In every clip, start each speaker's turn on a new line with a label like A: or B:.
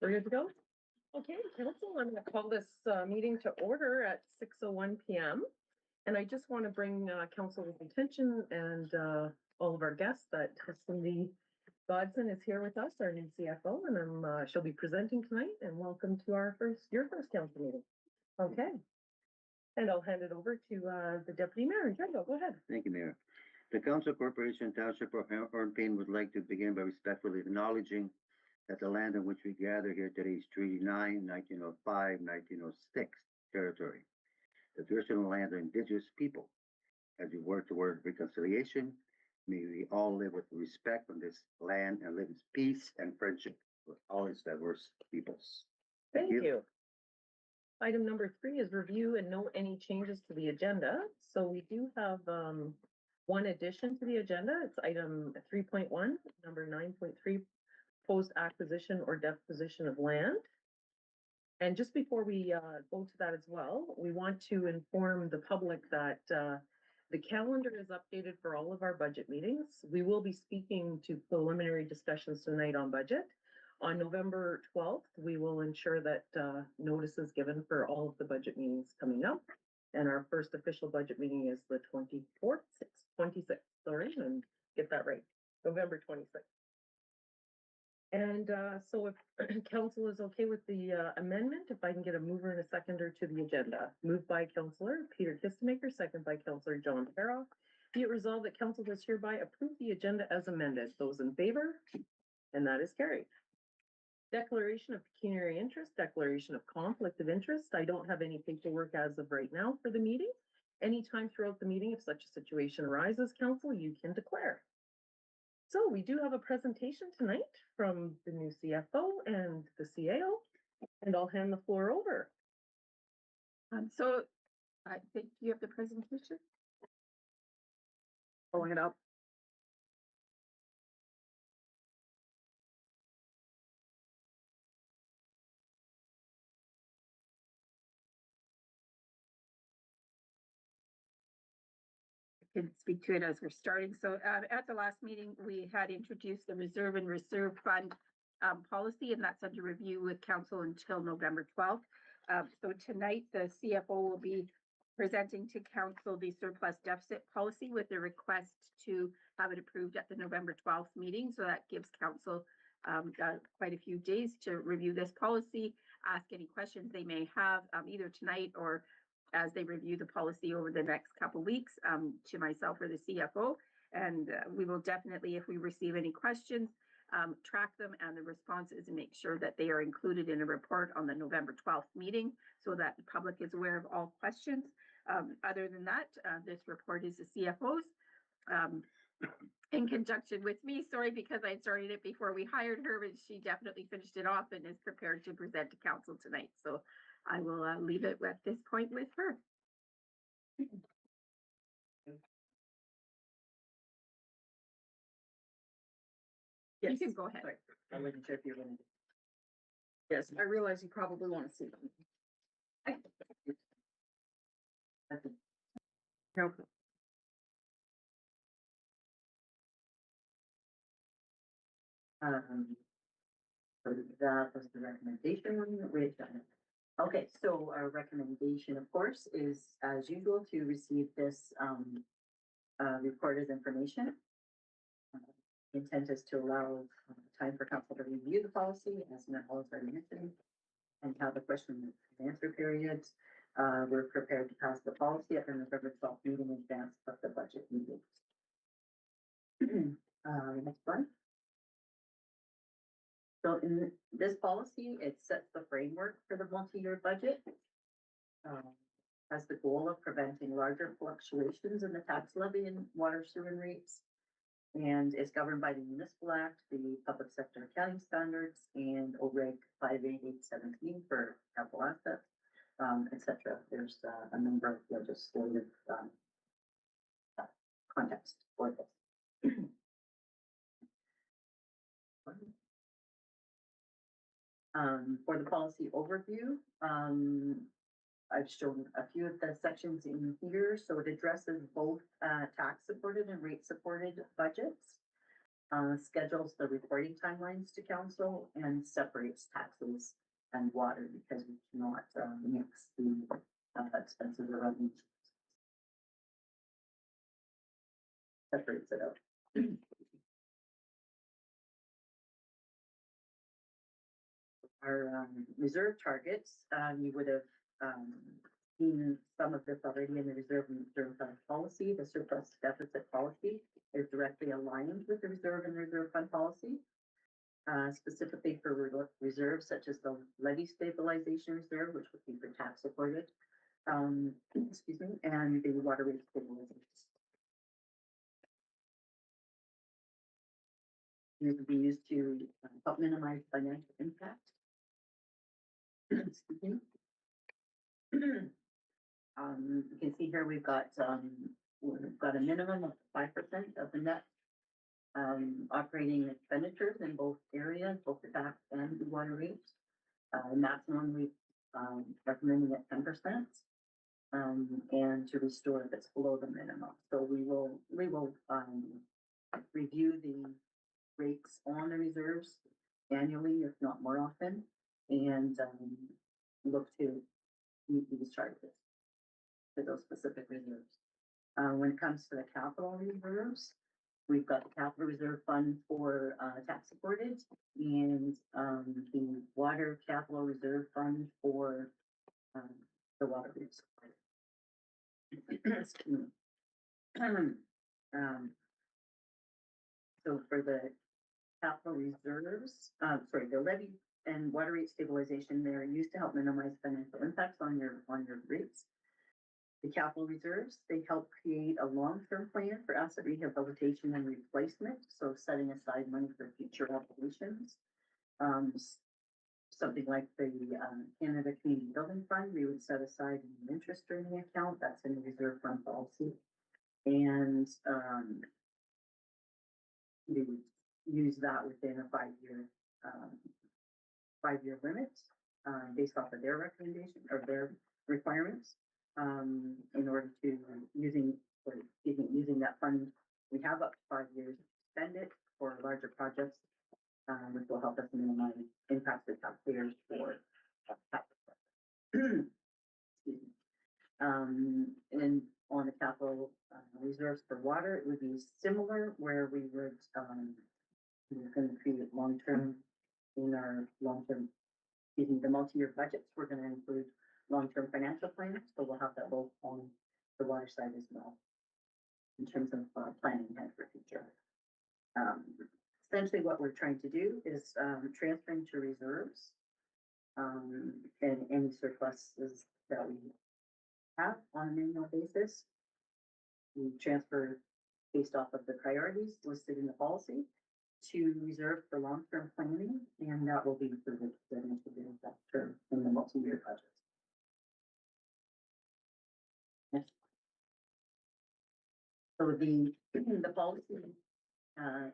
A: We're good to go? Okay, council, I'm going to call this meeting to order at 6:01 p.m. And I just want to bring council's attention and all of our guests that Cindy Godson is here with us, our new CFO, and she'll be presenting tonight. And welcome to your first council meeting. Okay. And I'll hand it over to the Deputy Mayor. Joe, go ahead.
B: Thank you, Mayor. The Council Corporation Township of Hornepayne would like to begin by respectfully acknowledging that the land on which we gather here today is Treaty 9, 1905, 1906 territory. The traditional land of Indigenous people. As we work toward reconciliation, may we all live with respect on this land and live in peace and friendship with all its diverse peoples.
A: Thank you. Item number 3 is review and note any changes to the agenda. So we do have one addition to the agenda. It's item 3.1, number 9.3, post acquisition or disposition of land. And just before we go to that as well, we want to inform the public that the calendar is updated for all of our budget meetings. We will be speaking to preliminary discussions tonight on budget. On November 12th, we will ensure that notice is given for all of the budget meetings coming up. And our first official budget meeting is the 26th, sorry, and get that right, November 26th. And so if council is okay with the amendment, if I can get a mover and a seconder to the agenda. Moved by Councillor Peter Kistemaker, second by Councillor John Farrell. Be it resolved that council does hereby approve the agenda as amended. Those in favor? And that is carried. Declaration of pecuniary interest, declaration of conflict of interest. I don't have any paperwork as of right now for the meeting. Anytime throughout the meeting, if such a situation arises, council, you can declare. So we do have a presentation tonight from the new CFO and the CAO, and I'll hand the floor over.
C: So I think you have the presentation. Pulling it up. Can speak to it as we're starting. So at the last meeting, we had introduced the reserve and reserve fund policy, and that's under review with council until November 12th. So tonight, the CFO will be presenting to council the surplus deficit policy with a request to have it approved at the November 12th meeting. So that gives council quite a few days to review this policy, ask any questions they may have either tonight or as they review the policy over the next couple weeks to myself or the CFO. And we will definitely, if we receive any questions, track them and the responses and make sure that they are included in a report on the November 12th meeting so that the public is aware of all questions. Other than that, this report is the CFO's in conjunction with me. Sorry, because I started it before we hired her, but she definitely finished it off and is prepared to present to council tonight. So I will leave it at this point with her. Yes. You can go ahead.
A: Sorry. I wasn't sure if you were going to.
C: Yes, I realize you probably want to see them.
A: No.
D: So that was the recommendation. Okay, so our recommendation, of course, is as usual to receive this report as information. Intent is to allow time for council to review the policy, as Manuela has already mentioned, and have a question and answer period. We're prepared to pass the policy at the November 12th meeting in advance of the budget meeting. Next one. So in this policy, it sets the framework for the multi-year budget. Has the goal of preventing larger fluctuations in the tax levy and water sewer rates, and is governed by the Municipal Act, the Public Sector Accounting Standards, and OREG 58817 for capital assets, etc. There's a number of legislative context for this. For the policy overview, I've shown a few of the sections in here. So it addresses both tax supported and rate supported budgets. schedules the reporting timelines to council and separates taxes and water because we cannot, mix the, expenses or revenues. Separates it out. Our, reserve targets, you would have, seen some of this already in the reserve and reserve fund policy. The surplus deficit policy is directly aligned with the reserve and reserve fund policy. Specifically for reserves such as the levy stabilization reserve, which would be for tax supported, excuse me, and the water rate stabilization. These would be used to help minimize financial impact. Excuse me. You can see here we've got a minimum of 5% of the net operating expenditures in both areas, both the tax and the water rates. Maximum we recommending at 10%, and to restore if it's below the minimum. So we will review the rates on the reserves annually, if not more often, and look to meet these targets for those specific reserves. When it comes to the capital reserves, we've got the capital reserve fund for tax supported and the water capital reserve fund for the water rates. So for the capital reserves, the levy and water rate stabilization, they're used to help minimize financial impacts on your rates. The capital reserves, they help create a long-term plan for asset rehabilitation and replacement. So setting aside money for future operations. Something like the Canada Community Building Fund, we would set aside an interest earning account that's in the reserve fund policy. And we would use that within a 5-year limit based off of their recommendation or their requirements. In order to using that fund, we have up to 5 years to spend it for larger projects, which will help us minimize impacts to taxpayers for tax. Excuse me. And on the capital reserves for water, it would be similar, where we would we're going to create long-term in our long-term, using the multi-year budgets. We're going to include long-term financial plans, so we'll have that both on the water side as well in terms of planning ahead for future. Essentially what we're trying to do is transferring to reserves and any surpluses that we have on an annual basis. We transfer based off of the priorities listed in the policy to reserve for long-term planning, and that will be included in the multi-year budget. Next. So the policy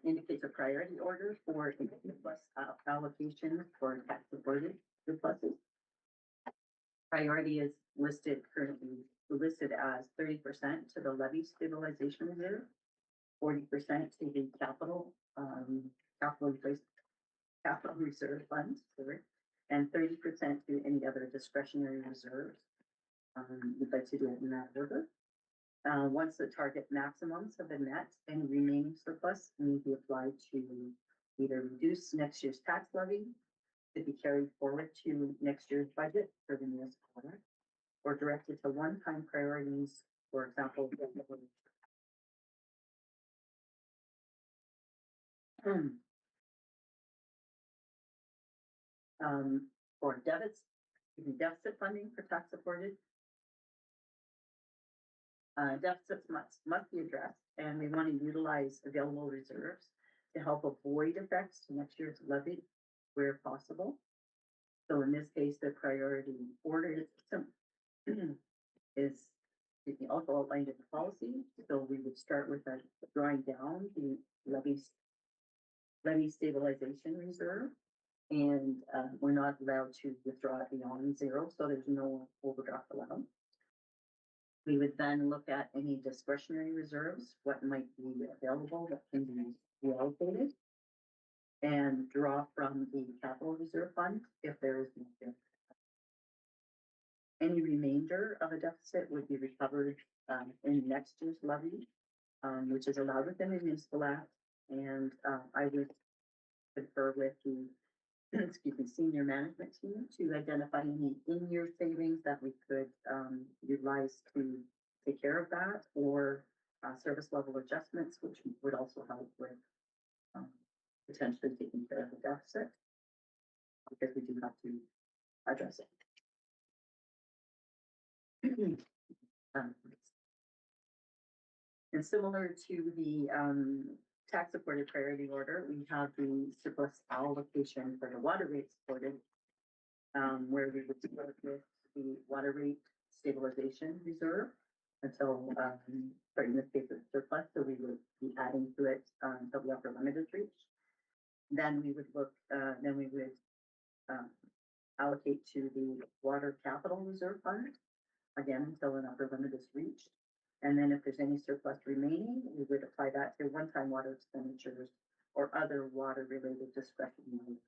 D: indicates a priority order for surplus allocation for tax supported surpluses. Priority is currently listed as 30% to the levy stabilization reserve, 40% to the capital reserve funds, and 30% to any other discretionary reserves. We'd like to do it in that order. Once the target maximums have been met, any remaining surplus may be applied to either reduce next year's tax levy, to be carried forward to next year's budget for the municipal quarter, or directed to one-time priorities, for example, for deficit funding for tax supported. Deficits must be addressed, and we want to utilize available reserves to help avoid effects to next year's levy where possible. So in this case, the priority order is also outlined in the policy. So we would start with drawing down the levy stabilization reserve, and we're not allowed to withdraw it beyond zero, so there's no overdraft allowed. We would then look at any discretionary reserves, what might be available that can be reallocated and draw from the capital reserve fund if there is no deficit. Any remainder of a deficit would be recovered in next year's levy, which is allowed within the municipal act. And I would confer with the excuse me, senior management team to identify any in-year savings that we could utilize to take care of that, or service level adjustments, which would also help with potentially taking care of the deficit, because we do have to address it. And similar to the tax supported priority order, we have the surplus allocation for the water rate supported, where we would start with the water rate stabilization reserve until, sorry, in this case it's surplus, so we would be adding to it until the upper limit is reached. Then we would look, allocate to the water capital reserve fund, again, until an upper limit is reached. And then if there's any surplus remaining, we would apply that to one-time water expenditures or other water-related discretionary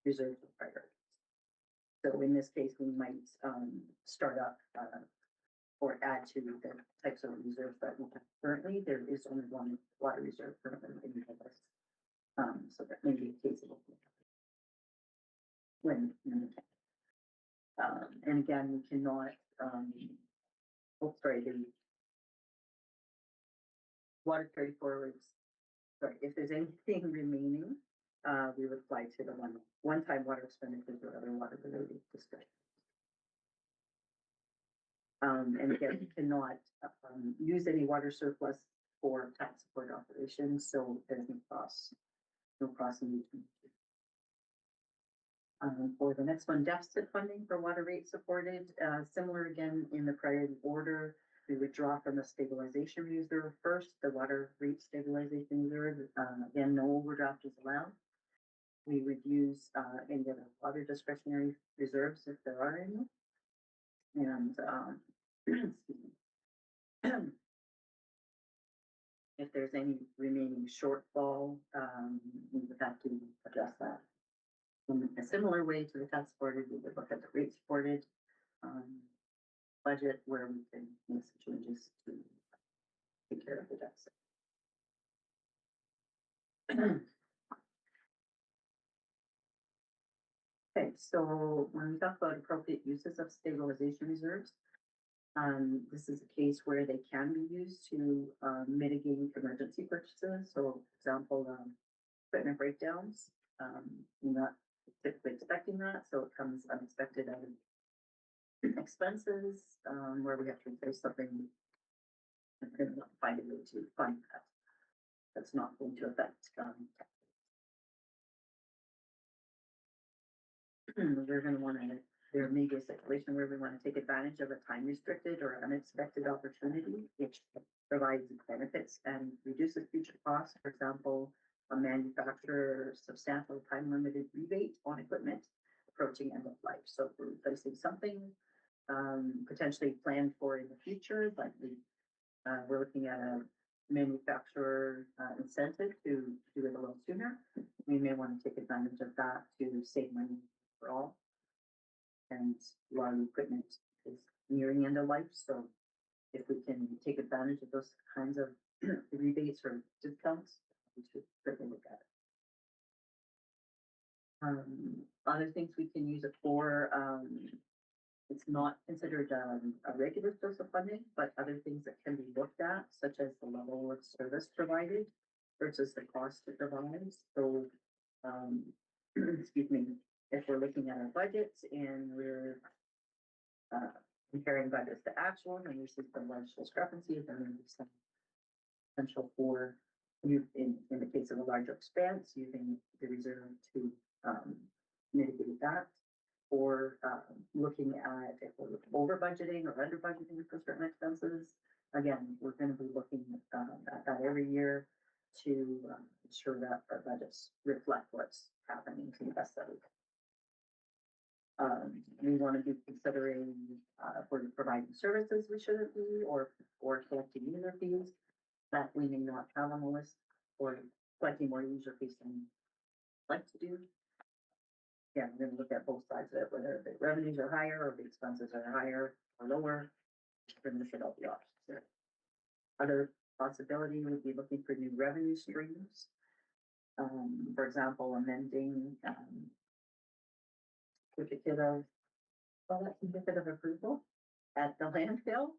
D: reserves or priorities. So in this case, we might start up or add to the types of reserves that we have currently. There is only one water reserve currently in the list. So that may be a case of when and again, we cannot the water carry forwards. Sorry, if there's anything remaining, we would apply to the one-time water expenditures or other water related discussions. And again, we cannot use any water surplus for tax support operations, so there's no cross in between. For the next one, deficit funding for water rate supported, similar again in the priority order, we would draw from the stabilization reserve first, the water rate stabilization reserve. Again, no overdraft is allowed. We would use any of the water discretionary reserves if there are any. And excuse me. If there's any remaining shortfall, we would have to address that. In a similar way to the tax supported, we would look at the rate supported budget where we can make some changes to take care of the deficit. Okay, so when we talk about appropriate uses of stabilization reserves, this is a case where they can be used to mitigate emergency purchases. So, for example, equipment breakdowns. You're not typically expecting that, so it comes unexpected out of expenses where we have to replace something and find a way to fund that. That's not going to affect we're going to want to, there may be a situation where we want to take advantage of a time restricted or unexpected opportunity, which provides benefits and reduces future costs. For example, a manufacturer substantial time limited rebate on equipment approaching end of life. So if we're replacing something potentially planned for in the future, but we're looking at a manufacturer incentive to do it a little sooner, we may want to take advantage of that to save money for all. And a lot of equipment is nearing end of life, so if we can take advantage of those kinds of rebates or discounts, we should certainly look at it. Other things we can use it for, it's not considered a regular source of funding, but other things that can be looked at, such as the level of service provided versus the cost it provides. So, excuse me, if we're looking at our budgets and we're comparing budgets to actual, and we see some large discrepancies, then there's some potential for in the case of a larger expense, using the reserve to mitigate that, or looking at if we're over budgeting or under budgeting for certain expenses. Again, we're going to be looking at that every year to ensure that our budgets reflect what's happening to the best that we can. We want to be considering if we're providing services we shouldn't be, or collecting user fees that we may not have on the list, or slightly more user facing like to do. Yeah, we're gonna look at both sides of it, whether the revenues are higher or the expenses are higher or lower. We're gonna look at all the options there. Other possibility would be looking for new revenue streams. For example, amending, certificate of, well, that certificate of approval at the landfill,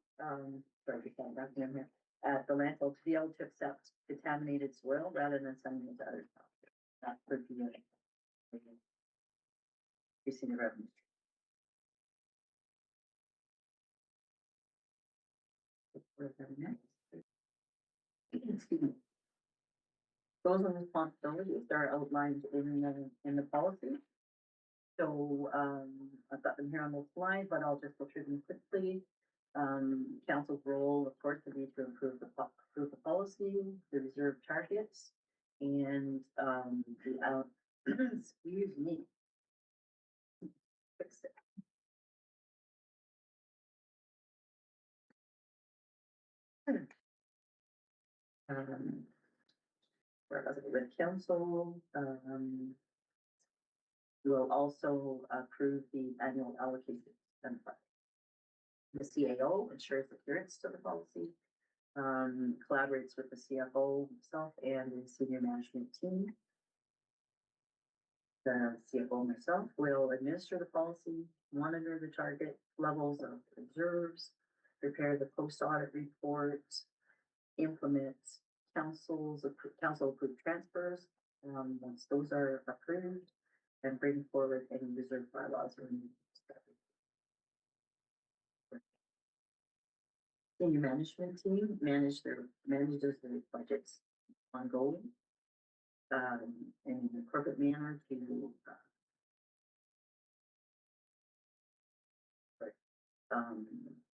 D: sorry, we can't back in here, at the landfill to be able to accept contaminated soil rather than sending it to other towns. That could be a increasing the revenue. Excuse me. Roles and responsibilities are outlined in the policy. So, I've got them here on the slide, but I'll just go through them quickly. Council's role, of course, would be to approve the policy, the reserve targets, and, excuse me. Fix it. Where was it, with council, will also approve the annual allocation. The CAO ensures adherence to the policy, collaborates with the CFO himself and the senior management team. The CFO myself will administer the policy, monitor the target levels of reserves, prepare the post-audit reports, implement council approved transfers, once those are approved, and bring forward any reserve bylaws or new. Senior management team manages their budgets ongoing, in a corporate manner to,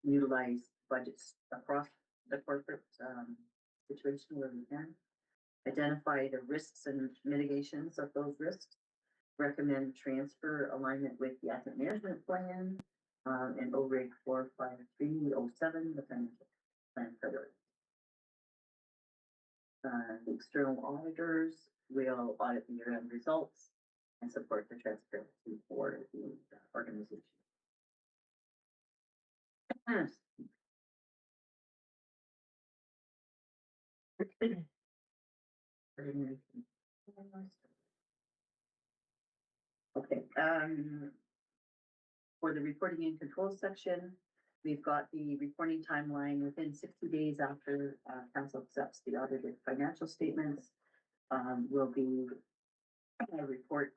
D: utilize budgets across the corporate, situation where we can. Identify the risks and mitigations of those risks. Recommend transfer alignment with the asset management plan, and ORIG 45307, the financial plan priority. The external auditors will audit the year-end results and support the transparency for the organization. Okay, for the reporting and control section, we've got the reporting timeline within 60 days after council accepts the audited financial statements. Will be a report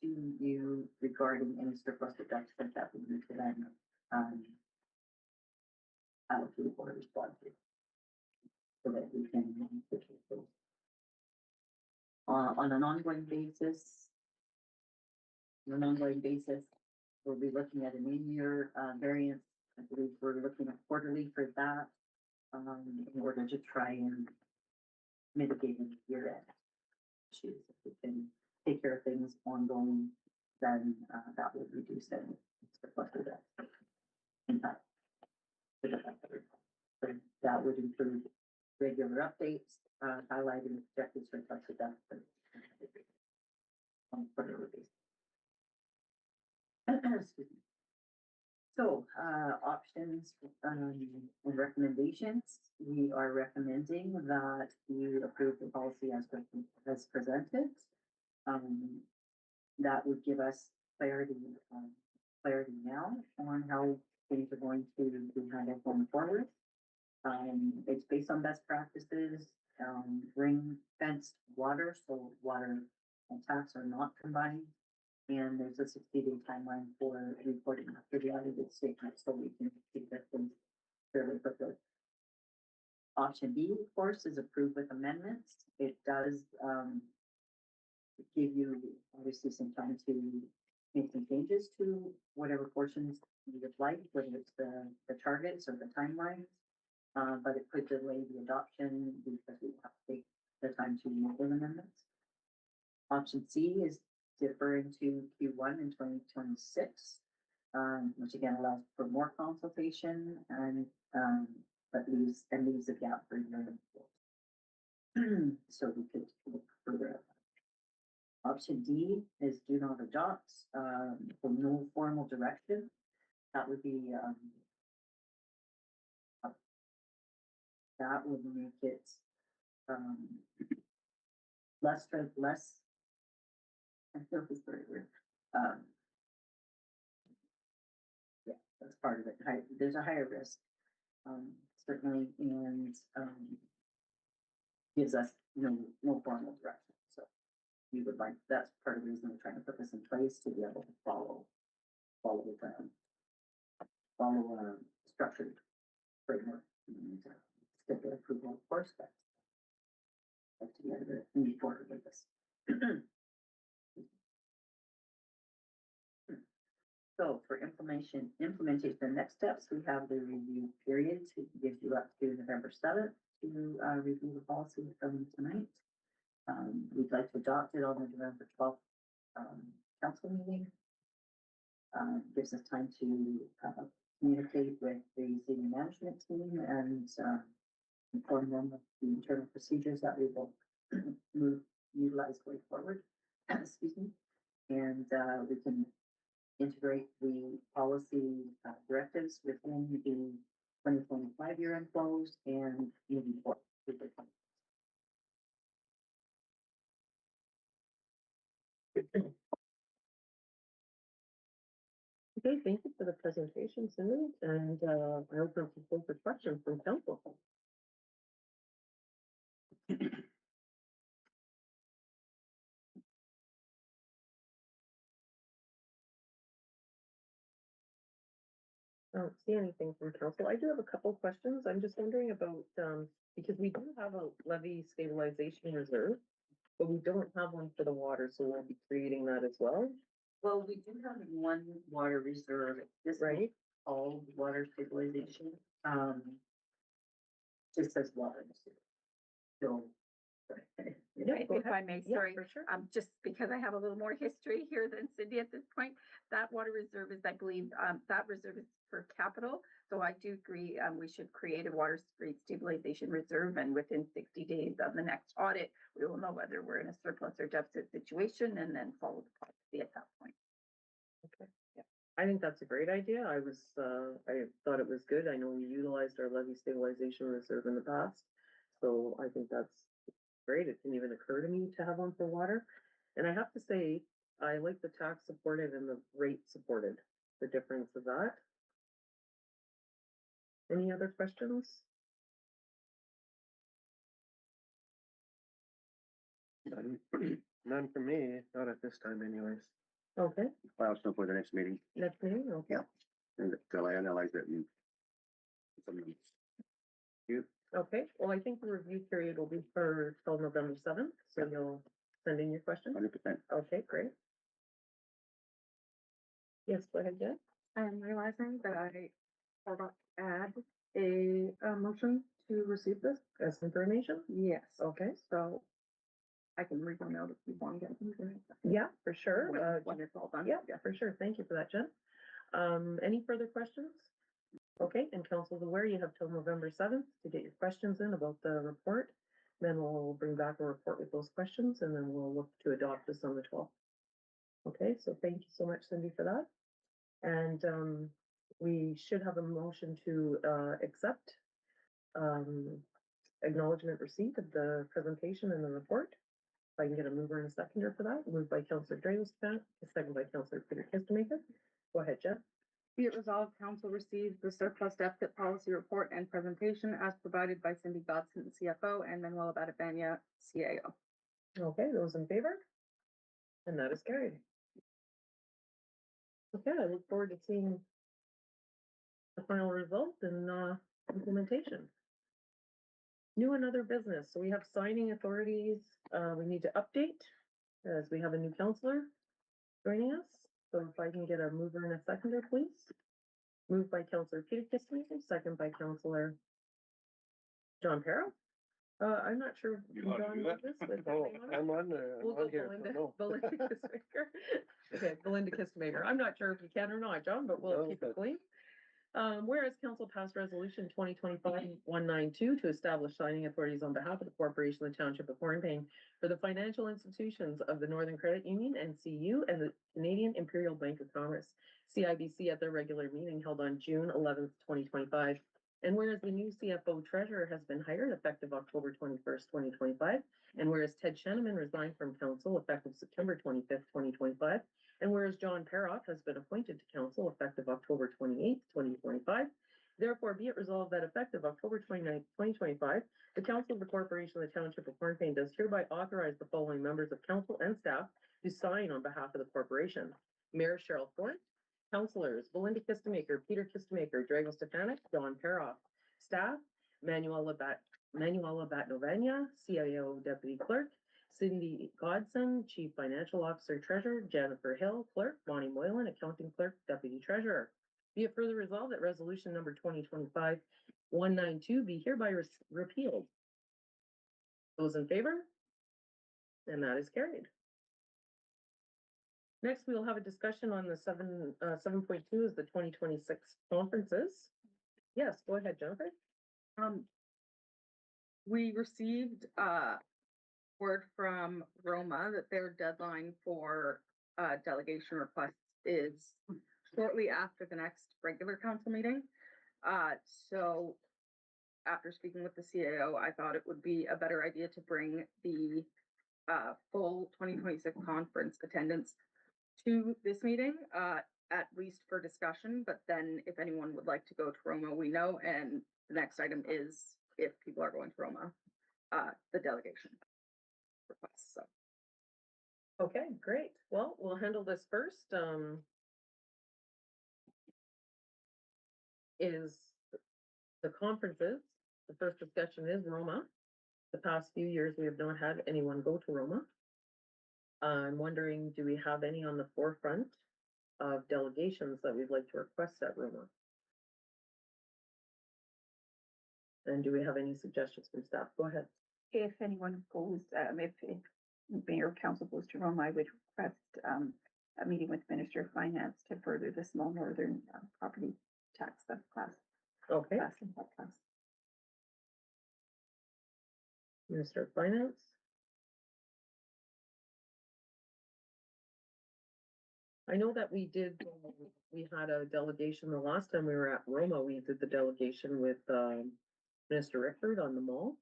D: to you regarding any surplus deductions that we need to then allocate or respond to, so that we can those. On an ongoing basis, we'll be looking at an in-year variance. I believe we're looking at quarterly for that, in order to try and mitigate the year-end issues. If we can take care of things ongoing, then that would reduce any surplus debt impact. So that would include regular updates, highlighting objectives for surplus debt on a quarterly basis. Excuse me. So, options and recommendations. We are recommending that you approve the policy as presented. That would give us clarity now on how things are going to be handled going forward. It's based on best practices, ring fenced water, so water and taps are not combined. And there's a 60-day timeline for reporting after the audited statement, so we can keep that things fairly quickly. Option B, of course, is approved with amendments. It does give you obviously some time to make some changes to whatever portions you would like, whether it's the targets or the timelines. But it could delay the adoption because we have to take the time to make those amendments. Option C is defer into Q1 in 2026, which again allows for more consultation and but leaves a gap for your So we could look further at that. Option D is do not adopt, for no formal direction. That would be, that would make it, less, I feel this very weird. Yeah, that's part of it. There's a higher risk, certainly, and, gives us no formal direction. So we would like, that's part of the reason we're trying to put this in place, to be able to follow a structured framework and get the approval, of course, but to be able to move forward with this. So for implementation, the next steps, we have the review period to give you up to November 7th to review the policy from tonight. We'd like to adopt it on the November 12th council meeting. Gives us time to communicate with the senior management team and inform them of the internal procedures that we will utilize going forward. Excuse me. And we can integrate the policy directives within the 2025 year-end close and moving forward with the
A: Okay, thank you for the presentation, Cindy, and I open up the floor for questions from council. I don't see anything from council. I do have a couple of questions. I'm just wondering about, because we do have a levy stabilization reserve, but we don't have one for the water, so we'll be creating that as well,
D: Well, we do have one water reserve. This is
A: right?
D: called water stabilization. Just says water. So.
A: Yeah, go
C: If I
A: ahead.
C: may,
A: Yeah,
C: sorry,
A: for sure.
C: just because I have a little more history here than Cindy at this point, that water reserve is, I believe, that reserve is for capital. So I do agree, we should create a water rate stabilization reserve, and within 60 days of the next audit, we will know whether we're in a surplus or deficit situation, and then follow the policy at that point.
A: Okay, yeah. I think that's a great idea. I thought it was good. I know we utilized our levy stabilization reserve in the past. So I think that's great. It didn't even occur to me to have one for water. And I have to say, I like the tax supported and the rate supported, the difference of that. Any other questions?
E: None for me, not at this time anyways.
A: Okay,
B: File some for the next meeting,
A: next meeting, okay.
B: Yeah. and till I analyze that.
A: Okay, well, I think the review period will be for till November 7th, so you'll send in your questions.
B: 100%.
A: Okay, great. Yes, go ahead, Jen.
F: I'm realizing that I forgot to add a motion to receive this.
A: As information?
F: Yes,
A: Okay,
F: so I can read them out if you want to get them.
A: yeah, for sure.
F: When it's all done.
A: Yeah, for sure. Thank you for that, Jen. Any further questions? Okay, and council's aware you have till November 7th to get your questions in about the report. Then we'll bring back a report with those questions, and then we'll look to adopt this on the 12th. Okay, so thank you so much, Cindy, for that. And we should have a motion to accept acknowledgement receipt of the presentation and the report. If I can get a mover and a seconder for that. Moved by Councillor Dreyos, second by Councillor Peter Kistemaker. Go ahead, Jeff.
F: Be it resolved, council receives the surplus deficit policy report and presentation as provided by Cindy Godson, CFO, and Manuela Batovanja, CAO.
A: Okay, those in favor? And that is carried. Okay, I look forward to seeing the final result and implementation. New and other business. So we have signing authorities. We need to update as we have a new counselor joining us. So if I can get a mover and a seconder, please. Moved by Councillor Peter Kistemaker, second by Councillor John Perro. I'm not sure.
E: You want to
A: John
E: do
A: did
E: that?
A: this, but
E: Oh,
A: hang on.
E: I'm on,
A: We'll
E: I'm
A: go
E: on here.
A: Belinda,
E: No.
A: Belinda Kistemaker. Okay, Belinda Kistemaker. I'm not sure if you can or not, John, but we'll
E: No,
A: keep it
E: but-
A: clean. Whereas council passed resolution 2025-192 to establish signing authorities on behalf of the corporation of the Township of Hornepayne for the financial institutions of the Northern Credit Union, NCU, and the Canadian Imperial Bank of Commerce, CIBC, at their regular meeting held on June 11th, 2025. And whereas the new CFO treasurer has been hired effective October 21st, 2025, and whereas Ted Sheneman resigned from council effective September 25th, 2025, and whereas John Perrock has been appointed to council effective October 28th, 2025, therefore be it resolved that effective October 29th, 2025, the council of the corporation of the Township of Hornepayne does hereby authorize the following members of council and staff to sign on behalf of the corporation: Mayor Cheryl Thorne, councilors Belinda Kistemaker, Peter Kistemaker, Drago Stefanik, John Perrock, staff Manuela Batovanja, CIO Deputy Clerk, Cindy Godson, Chief Financial Officer Treasurer, Jennifer Hill, Clerk, Bonnie Moylan, Accounting Clerk, Deputy Treasurer. Be it further resolved that resolution number 2025-192 be hereby repealed. Those in favor? And that is carried. Next, we will have a discussion on the 7.2 is the 2026 conferences. Yes, go ahead, Jennifer.
F: We received, word from Roma that their deadline for delegation requests is shortly after the next regular council meeting. So after speaking with the CAO, I thought it would be a better idea to bring the full 2026 conference attendance to this meeting, at least for discussion. But then if anyone would like to go to Roma, we know. And the next item is if people are going to Roma, the delegation requests. So.
A: Okay, great. Well, we'll handle this first. Is the conferences. The first discussion is Roma. The past few years, we have not had anyone go to Roma. I'm wondering, do we have any on the forefront of delegations that we'd like to request at Roma? And do we have any suggestions from staff? Go ahead.
C: If anyone goes, if Mayor Council goes to Rome, I would request a meeting with Minister of Finance to further the small northern property tax class.
A: Okay,
C: Class and class.
A: Minister of Finance. I know that we had a delegation the last time we were at Roma. We did the delegation with Minister Rickford on the mall.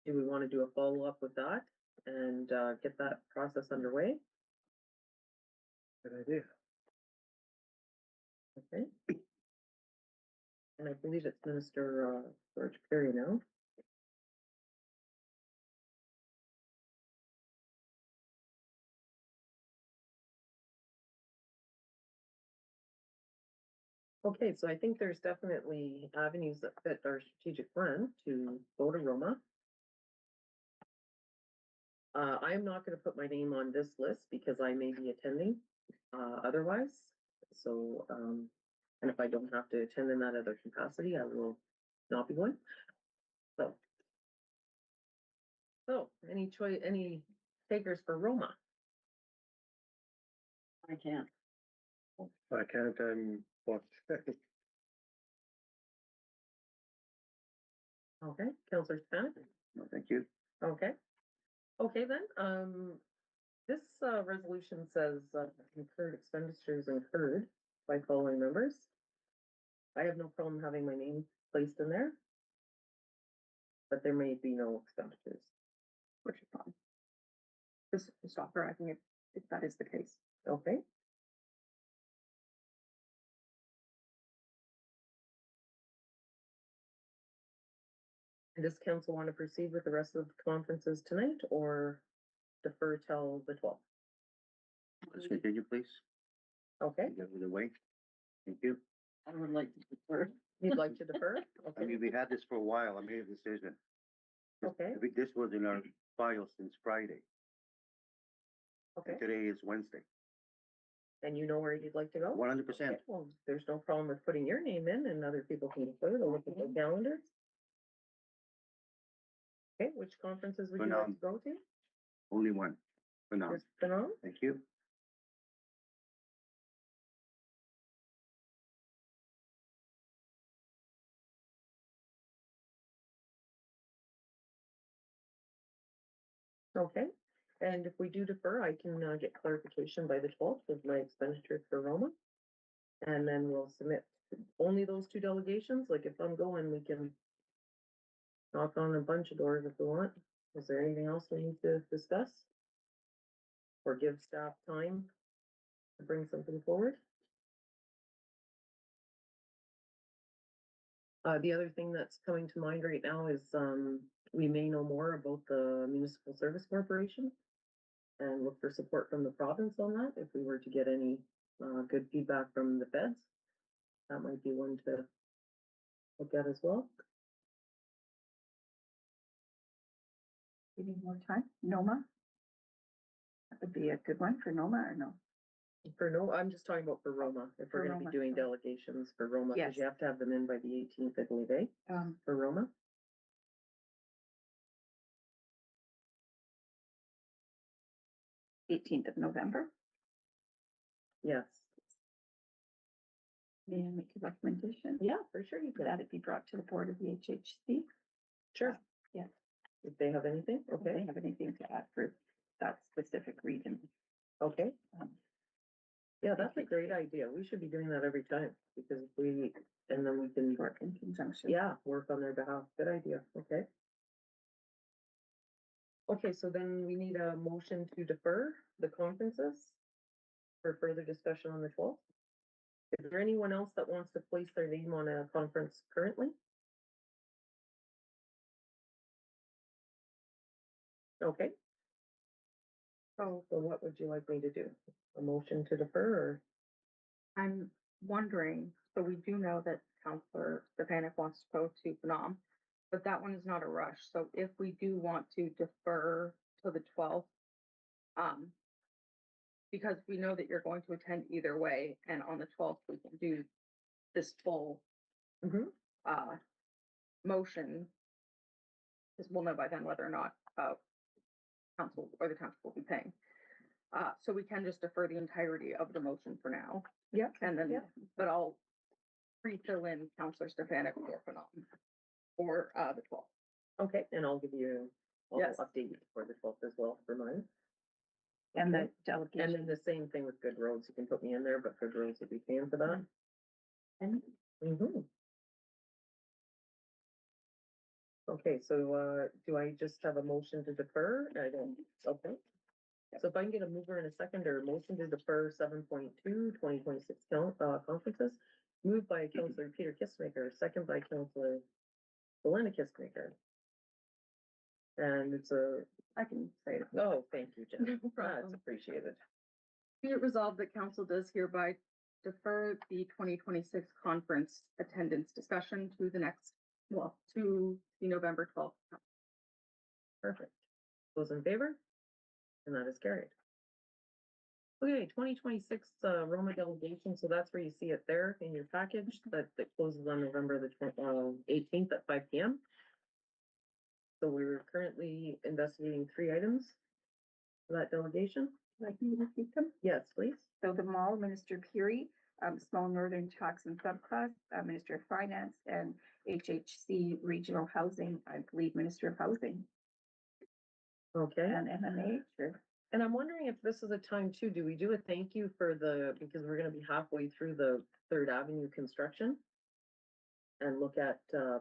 A: Do we want to do a follow-up with that and get that process underway?
E: Good idea.
A: Okay. And I believe it's Minister George Perry now. Okay, so I think there's definitely avenues that fit our strategic plan to go to Roma. I am not going to put my name on this list because I may be attending otherwise. So, and if I don't have to attend in that other capacity, I will not be going. So any takers for Roma?
D: I can't.
E: I can't, what?
A: Okay, Councillor Stefanik?
B: No, thank you.
A: Okay. Okay, then, this resolution says incurred expenditures incurred by following members. I have no problem having my name placed in there, but there may be no expenditures.
F: Which is fine. Just to stop her, I think if that is the case.
A: Okay. Does council want to proceed with the rest of the conferences tonight or defer till the 12th?
B: Let's continue, please.
A: Okay,
B: Get out of the way. Thank you.
D: I would like to defer.
A: you'd like to defer?
B: I
A: Okay,
B: mean, we had this for a while. I made a decision.
A: okay,
B: I think this was in our file since Friday.
A: okay.
B: And today is Wednesday.
A: And you know where you'd like to go?
B: 100%.
A: Okay, well, there's no problem with putting your name in and other people can defer to look at the calendars. Okay, which conferences would you like to go to?
B: Only one for now.
A: Just Phenom?
B: Thank you.
A: Okay, and if we do defer, I can get clarification by the 12th of my expenditure for Roma. And then we'll submit only those two delegations, like if I'm going, we can knock on a bunch of doors if we want. Is there anything else we need to discuss? Or give staff time to bring something forward? The other thing that's coming to mind right now is, we may know more about the Municipal Service Corporation and look for support from the province on that, if we were to get any, good feedback from the feds. That might be one to look at as well.
C: You need more time? Noma? That would be a good one for Noma or no?
A: For no, I'm just talking about for Roma, if
C: For
A: we're gonna be
C: Roma,
A: doing
C: sorry.
A: delegations for Roma,
C: Yes.
A: because you have to have them in by the 18th, I believe, eh,
C: Um,
A: for Roma?
C: 18th of November.
A: Yes.
C: May I make a recommendation?
A: Yeah, for sure you could.
C: That it be brought to the board of the HHC.
A: Sure.
C: Yeah.
A: If they have anything,
C: If they
A: okay,
C: have anything to add for that specific region.
A: okay.
C: Um,
A: Yeah, that's a great idea. We should be doing that every time, because if we, and then we can,
C: Work in conjunction.
A: yeah, work on their behalf. Good idea, okay. Okay, so then we need a motion to defer the conferences for further discussion on the 12th. Is there anyone else that wants to place their name on a conference currently? Okay,
F: So
A: so what would you like me to do? A motion to defer or?
F: I'm wondering, so we do know that Counselor Stefanik wants to go to Phnom, but that one is not a rush. So if we do want to defer to the 12th, because we know that you're going to attend either way, and on the 12th, we can do this full,
A: Mhm.
F: motion. Because we'll know by then whether or not, council or the township will be paying. So we can just defer the entirety of the motion for now.
A: Yeah.
F: And then,
A: Yeah.
F: but I'll pre-fill in Counselor Stefanik for Phnom for, the 12th.
A: Okay, and I'll give you, I'll
F: Yes.
A: update you for the 12th as well for mine.
C: And the
A: Okay. And
C: delegation.
A: then the same thing with Good Roads, you can put me in there, but Good Roads would be paying for that. Mhm. Okay, so, do I just have a motion to defer? I don't, okay. So if I can get a mover and a seconder, motion to defer 7.2 2026 conferences, moved by Counselor Peter Kissmaker, second by Counselor Belinda Kissmaker. And it's a,
F: I can say it.
A: oh, thank you, Jen.
F: No
A: That's
F: problem.
A: appreciated.
F: Be it resolved that council does hereby defer the 2026 conference attendance discussion to the next, well, to the November 12th.
A: Perfect. Those in favor? And that is carried. Okay, 2026 Roma delegation, so that's where you see it there in your package, that closes on November the 18th at 5 p.m. So we're currently investigating 3 items for that delegation.
C: Like me to repeat them?
A: Yes, please.
C: So the mall, Minister Curie, Small Northern Tax and Subclass, Minister of Finance, and HHC Regional Housing, I believe Minister of Housing,
A: Okay.
C: and MMAH. Sure.
A: And I'm wondering if this is a time too, do we do a thank you for the, because we're gonna be halfway through the Third Avenue construction? And look at,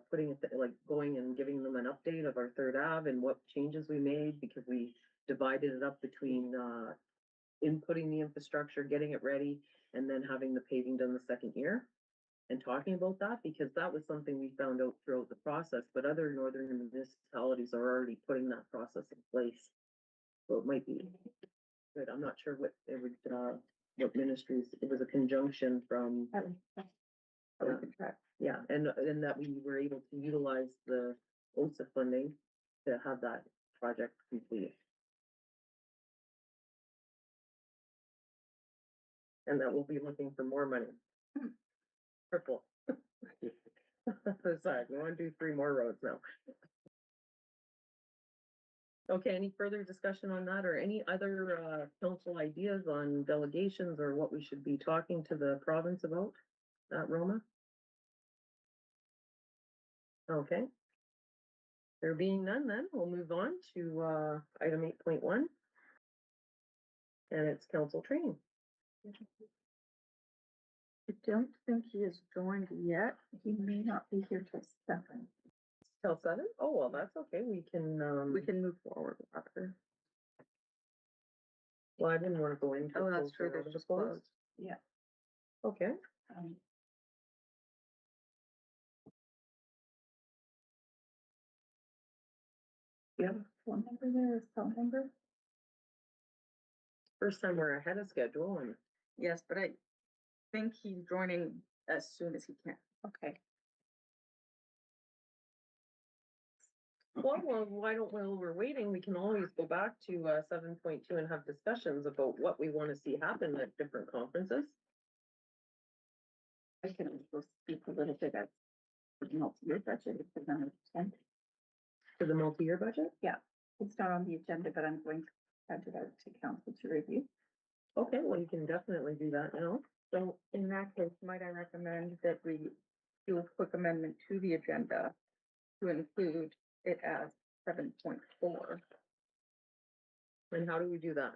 A: putting it, like, going and giving them an update of our Third Ave and what changes we made, because we divided it up between, inputting the infrastructure, getting it ready, and then having the paving done the second year. And talking about that, because that was something we found out throughout the process, but other northern municipalities are already putting that process in place. So it might be good. I'm not sure what it would, what ministries, it was a conjunction from, yeah, and that we were able to utilize the OSA funding to have that project completed. And that we'll be looking for more money. Triple. Sorry, we want to do 3 more roads now. Okay, any further discussion on that or any other council ideas on delegations or what we should be talking to the province about at Roma? Okay. There being none, then we'll move on to item 8.1. And it's council training.
F: I don't think he has joined yet.
C: He may not be here till 7.
A: Till 7? Oh, well, that's okay. We can
F: Move forward with that.
A: well, I didn't want to go into.
F: Oh, that's
A: closed
F: true.
A: or out
F: There's
A: of
F: just
A: closed.
F: closed.
C: Yeah.
A: Okay,
C: Um, Do you have a phone number there, a phone number?
A: first time we're ahead of schedule and,
F: Yes, but I think he's joining as soon as he can.
C: Okay.
A: well, why don't, while we're waiting, we can always go back to 7.2 and have discussions about what we want to see happen at different conferences.
C: I can also speak a little bit at the multi-year budget if it's on the 10th.
A: For the multi-year budget?
C: It's not on the agenda, but I'm going to send it out to council to review.
A: Okay, well, you can definitely do that now.
F: So in that case, might I recommend that we do a quick amendment to the agenda to include it as 7.4?
A: And how do we do that?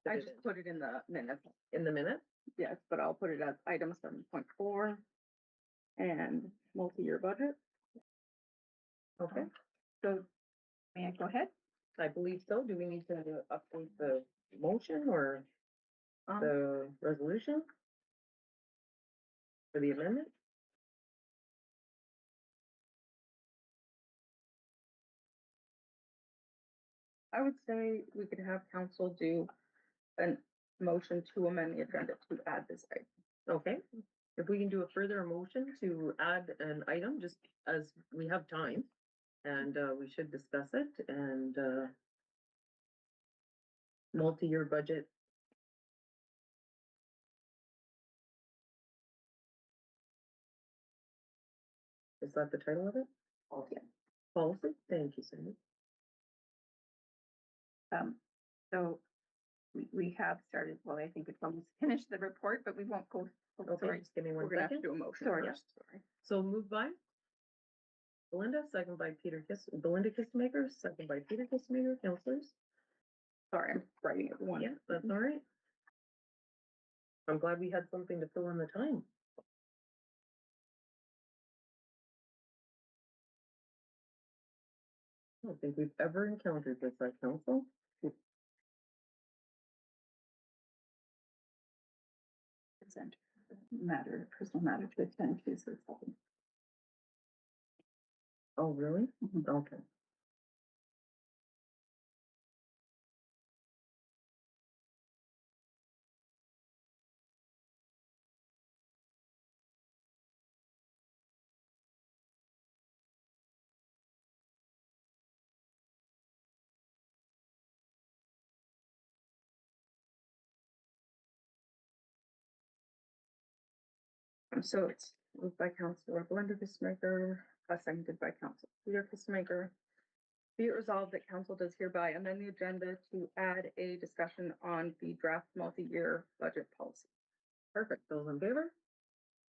F: I just put it in the minutes,
A: In the minute?
F: yes, but I'll put it as item 7.4 and multi-year budget.
A: Okay,
C: So may I go ahead?
A: I believe so. Do we need to update the motion or the resolution? For the amendment?
F: I would say we could have council do a motion to amend the agenda to add this item.
A: Okay, if we can do a further motion to add an item, just as we have time. And we should discuss it and multi-year budget. Is that the title of it?
C: Okay.
A: Policy? Thank you, Cindy.
C: So we have started, well, I think it's almost finished the report, but we won't go. Oh,
A: Okay,
C: sorry.
A: just give me one
F: We're gonna have to
A: second.
F: do a motion
C: Sorry.
F: first, sorry.
A: So moved by Belinda, second by Belinda Kissmaker, second by Peter Kissmaker, councilors.
F: Sorry, I'm writing it one.
A: Yeah, that's all right. I'm glad we had something to fill in the time. I don't think we've ever encountered this at council.
C: Present matter, personal matter to attend to, so it's all-
A: Oh, really?
C: Mhm.
A: Okay.
F: So it's moved by Councilor Belinda Kissmaker, seconded by Councilor Peter Kissmaker. Be it resolved that council does hereby amend the agenda to add a discussion on the draft multi-year budget policy.
A: Perfect. Those in favor?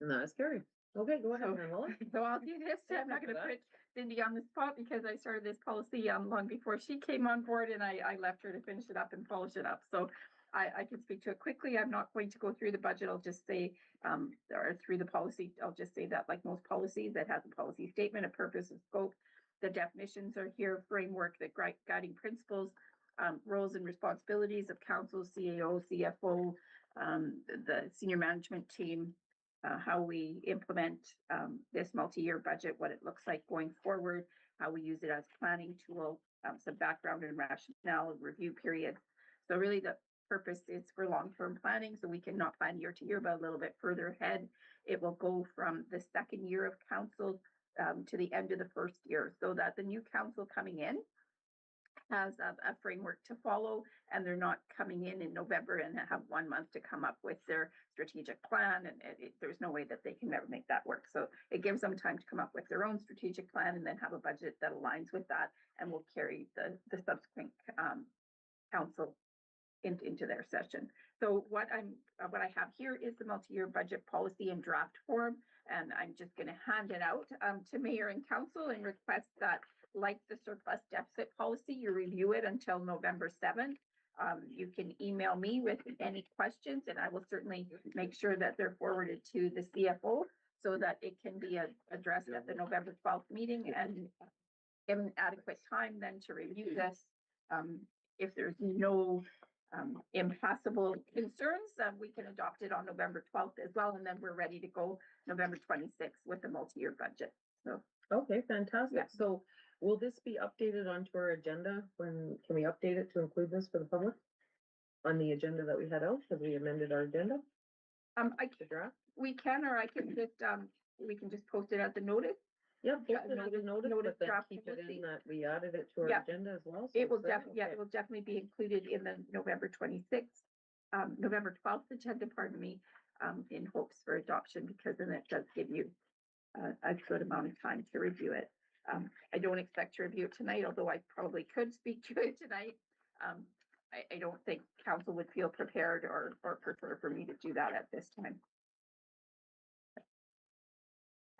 A: And that is carried. Okay, go ahead,
C: So-
A: Manuela.
C: So I'll do this. I'm not gonna put Cindy on the spot because I started this policy long before she came on board and I left her to finish it up and polish it up. So I can speak to it quickly. I'm not going to go through the budget. I'll just say, or through the policy, I'll just say that like most policies that has a policy statement, a purpose and scope, the definitions are here, framework, the guiding principles, roles and responsibilities of council, CAO, CFO, the senior management team, how we implement this multi-year budget, what it looks like going forward, how we use it as planning tool, some background and rationale, review period. So really the purpose is for long-term planning, so we can not plan year to year, but a little bit further ahead. It will go from the second year of council to the end of the first year, so that the new council coming in has a framework to follow, and they're not coming in November and have 1 month to come up with their strategic plan, and there's no way that they can never make that work. So it gives them time to come up with their own strategic plan and then have a budget that aligns with that and will carry the subsequent council into their session. So what I have here is the multi-year budget policy in draft form, and I'm just gonna hand it out to mayor and council and request that, like the surplus deficit policy, you review it until November 7th. You can email me with any questions, and I will certainly make sure that they're forwarded to the CFO so that it can be addressed at the November 12th meeting and given adequate time then to review this. If there's no impassable concerns, we can adopt it on November 12th as well, and then we're ready to go November 26th with the multi-year budget. So,
A: Okay, fantastic.
C: Yeah.
A: So will this be updated onto our agenda? Can we update it to include this for the public? On the agenda that we had out, because we amended our agenda, the draft?
C: we can, or I can just, we can just post it as a notice.
A: Yeah,
C: Yeah,
A: post it as a
C: notice
A: notice, but then
C: draft
A: keep it
C: policy.
A: in that we added it to our
C: Yeah.
A: agenda as well. so
C: It will
A: it's there.
C: definitely, yeah,
A: Okay.
C: it will definitely be included in the November 26th, November 12th agenda, pardon me, in hopes for adoption, because then it does give you a good amount of time to review it. I don't expect to review it tonight, although I probably could speak to it tonight. I don't think council would feel prepared or prefer for me to do that at this time.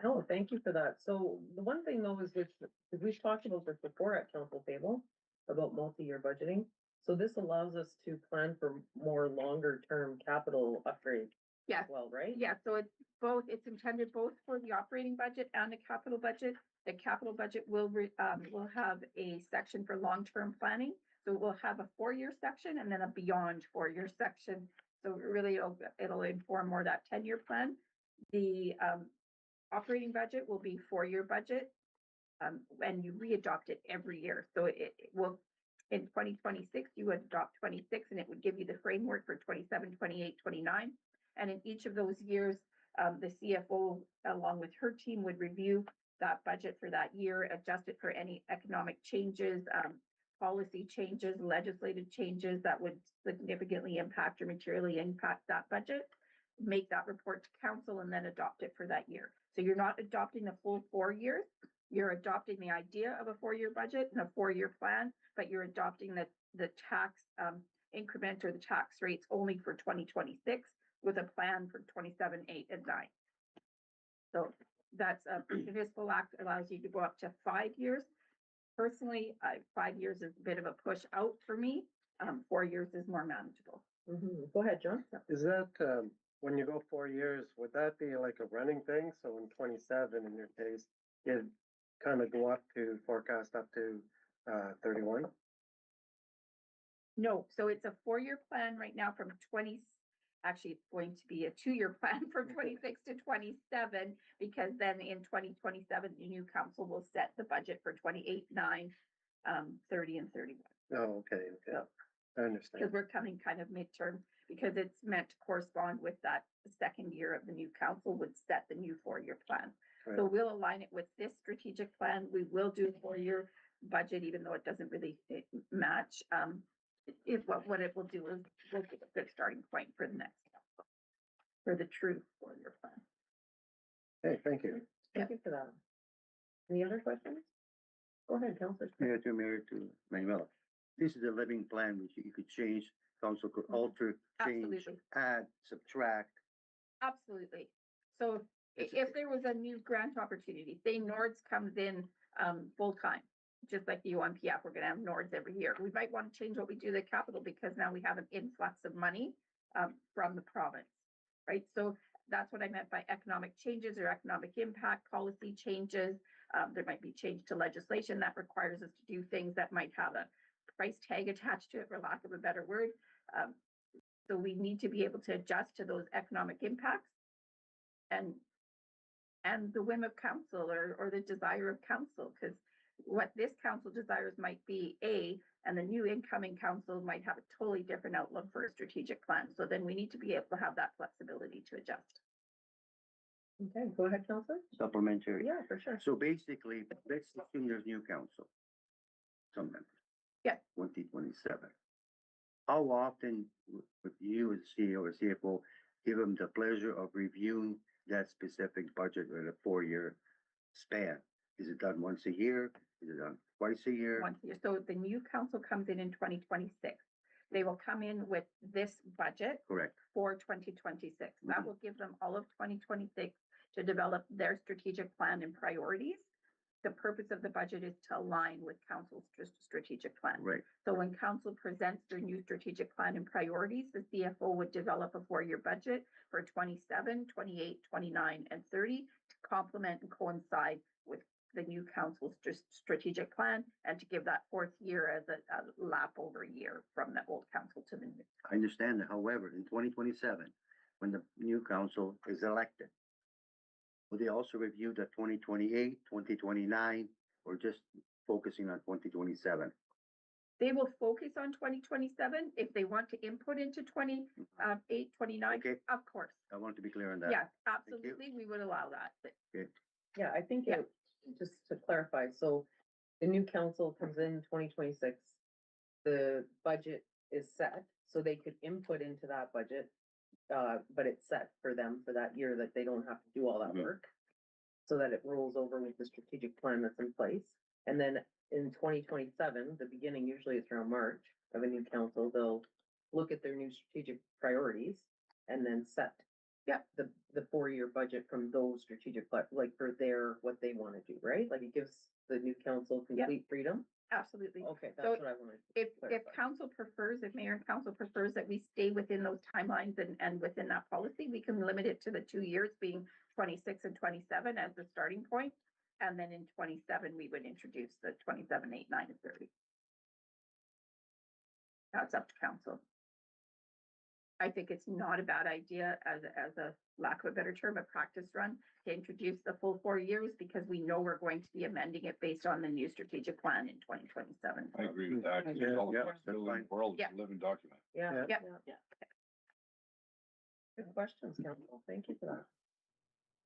A: Oh, thank you for that. So the one thing though is because we've talked about this before at council table about multi-year budgeting. So this allows us to plan for more longer term capital upgrades
C: Yes.
A: as well, right?
C: Yeah, so it's intended both for the operating budget and the capital budget. The capital budget will have a section for long-term planning. So we'll have a 4-year section and then a beyond 4-year section. So really it'll inform more that 10-year plan. The operating budget will be 4-year budget. And you re-adopt it every year. So it will, in 2026, you would adopt 26 and it would give you the framework for 27, 28, 29. And in each of those years, the CFO, along with her team, would review that budget for that year, adjust it for any economic changes, policy changes, legislative changes that would significantly impact or materially impact that budget, make that report to council, and then adopt it for that year. So you're not adopting the full 4 years. You're adopting the idea of a 4-year budget and a 4-year plan, but you're adopting the tax increment or the tax rates only for 2026 with a plan for 27, 8, and 9. So that's a municipal act allows you to go up to 5 years. Personally, 5 years is a bit of a push out for me. 4 years is more manageable.
A: Go ahead, John.
E: Is that, when you go 4 years, would that be like a running thing? So in 27, in your case, you'd kind of go up to forecast up to 31?
C: No, so it's a 4-year plan right now from actually it's going to be a 2-year plan from 26 to 27, because then in 2027, the new council will set the budget for 28, 9, 30 and 31.
E: Oh, okay, okay.
C: So-
E: I understand.
C: Because we're coming kind of midterm, because it's meant to correspond with that second year of the new council would set the new 4-year plan.
E: Right.
C: So we'll align it with this strategic plan. We will do a 4-year budget, even though it doesn't really match. What it will do is we'll give a good starting point for the next council, for the true 4-year plan.
E: Hey, thank you.
A: Thank you for that. Any other questions? Go ahead, Councilor.
B: Mayor to Manuela. This is a living plan which you could change, council could alter, change,
C: Absolutely.
B: add, subtract.
C: Absolutely. So
B: It's-
C: if there was a new grant opportunity, say Nords comes in full-time, just like the UNPF, we're gonna have Nords every year. We might want to change what we do to the capital because now we have an influx of money from the province, right? So that's what I meant by economic changes or economic impact policy changes. There might be change to legislation that requires us to do things that might have a price tag attached to it, for lack of a better word. So we need to be able to adjust to those economic impacts and the whim of council or the desire of council, because what this council desires might be A, and the new incoming council might have a totally different outlook for a strategic plan. So then we need to be able to have that flexibility to adjust.
A: Okay, go ahead, Councilor.
B: Supplementary.
A: Yeah, for sure.
B: So basically, let's assume there's new council. Some members.
C: Yeah.
B: 2027. How often would you as CEO or CFO give them the pleasure of reviewing that specific budget in a 4-year span? Is it done once a year? Is it done twice a year?
C: Once a year. So the new council comes in 2026. They will come in with this budget
B: Correct.
C: for 2026.
B: Mm-hmm.
C: That will give them all of 2026 to develop their strategic plan and priorities. The purpose of the budget is to align with council's strategic plan.
B: Right.
C: So when council presents their new strategic plan and priorities, the CFO would develop a 4-year budget for 27, 28, 29, and 30 to complement and coincide with the new council's strategic plan and to give that 4th year as a lap over year from the old council to the new.
B: I understand that. However, in 2027, when the new council is elected, will they also review the 2028, 2029, or just focusing on 2027?
C: They will focus on 2027. If they want to input into 28, 29,
B: Okay.
C: of course.
B: I want to be clear on that.
C: Yeah, absolutely. We would allow that. But
A: Yeah, I think
C: Yeah.
A: just to clarify, so the new council comes in 2026. The budget is set, so they could input into that budget. But it's set for them for that year that they don't have to do all that
B: Mhm.
A: work. So that it rolls over with the strategic plan that's in place. And then in 2027, the beginning, usually it's around March of a new council, they'll look at their new strategic priorities and then set the 4-year budget from those strategic, like for what they want to do, right? Like it gives the new council complete freedom.
C: absolutely.
A: Okay,
C: So
A: that's what I wanted. to
C: If
A: clarify.
C: council prefers, if mayor and council prefers that we stay within those timelines and within that policy, we can limit it to the 2 years being 26 and 27 as the starting point. And then in 27, we would introduce the 27, 8, 9, and 30. That's up to council. I think it's not a bad idea as a lack of a better term, a practice run to introduce the full 4 years because we know we're going to be amending it based on the new strategic plan in 2027.
G: I agree with that. 'Cause
E: Yeah,
G: it's all
B: yeah,
G: the flexibility in
B: that's
G: the world.
C: Yeah.
G: It's a living document.
A: Yeah.
C: Yep.
A: Yeah. Good questions, council. Thank you for that.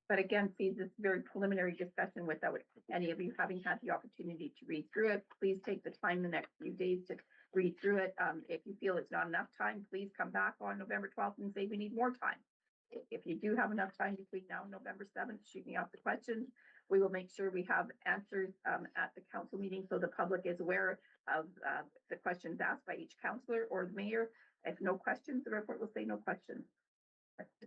C: But again, see, this very preliminary discussion without any of you having had the opportunity to read through it. Please take the time the next few days to read through it. If you feel it's not enough time, please come back on November 12th and say we need more time. If you do have enough time between now and November 7th, shoot me off the questions. We will make sure we have answers at the council meeting so the public is aware of the questions asked by each councillor or the mayor. If no questions, the report will say no questions.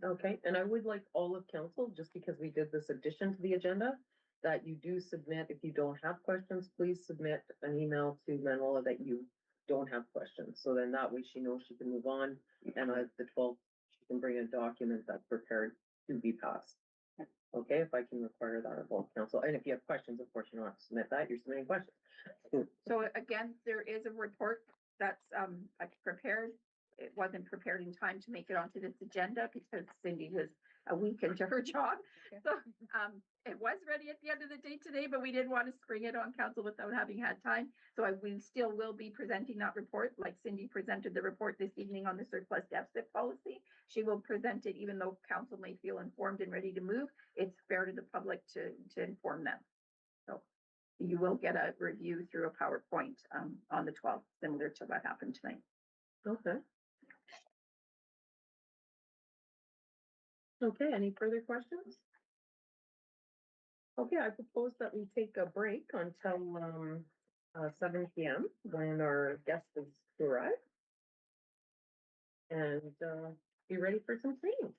A: Okay, and I would like all of council, just because we did this addition to the agenda, that you do submit, if you don't have questions, please submit an email to Manuela that you don't have questions. So then that way she knows she can move on, and at the 12th, she can bring a document that's prepared to be passed. Okay, if I can require that of all council, and if you have questions, of course, you don't have to submit that, you're submitting questions.
C: So again, there is a report that's I've prepared. It wasn't prepared in time to make it onto this agenda because Cindy was a week into her job. So it was ready at the end of the day today, but we didn't want to spring it on council without having had time. So we still will be presenting that report, like Cindy presented the report this evening on the surplus deficit policy. She will present it even though council may feel informed and ready to move. It's fair to the public to inform them. So you will get a review through a PowerPoint on the 12th, similar to what happened tonight.
A: Okay. Okay, any further questions? Okay, I propose that we take a break until 7 p.m. when our guest is to arrive. And be ready for some cleaning.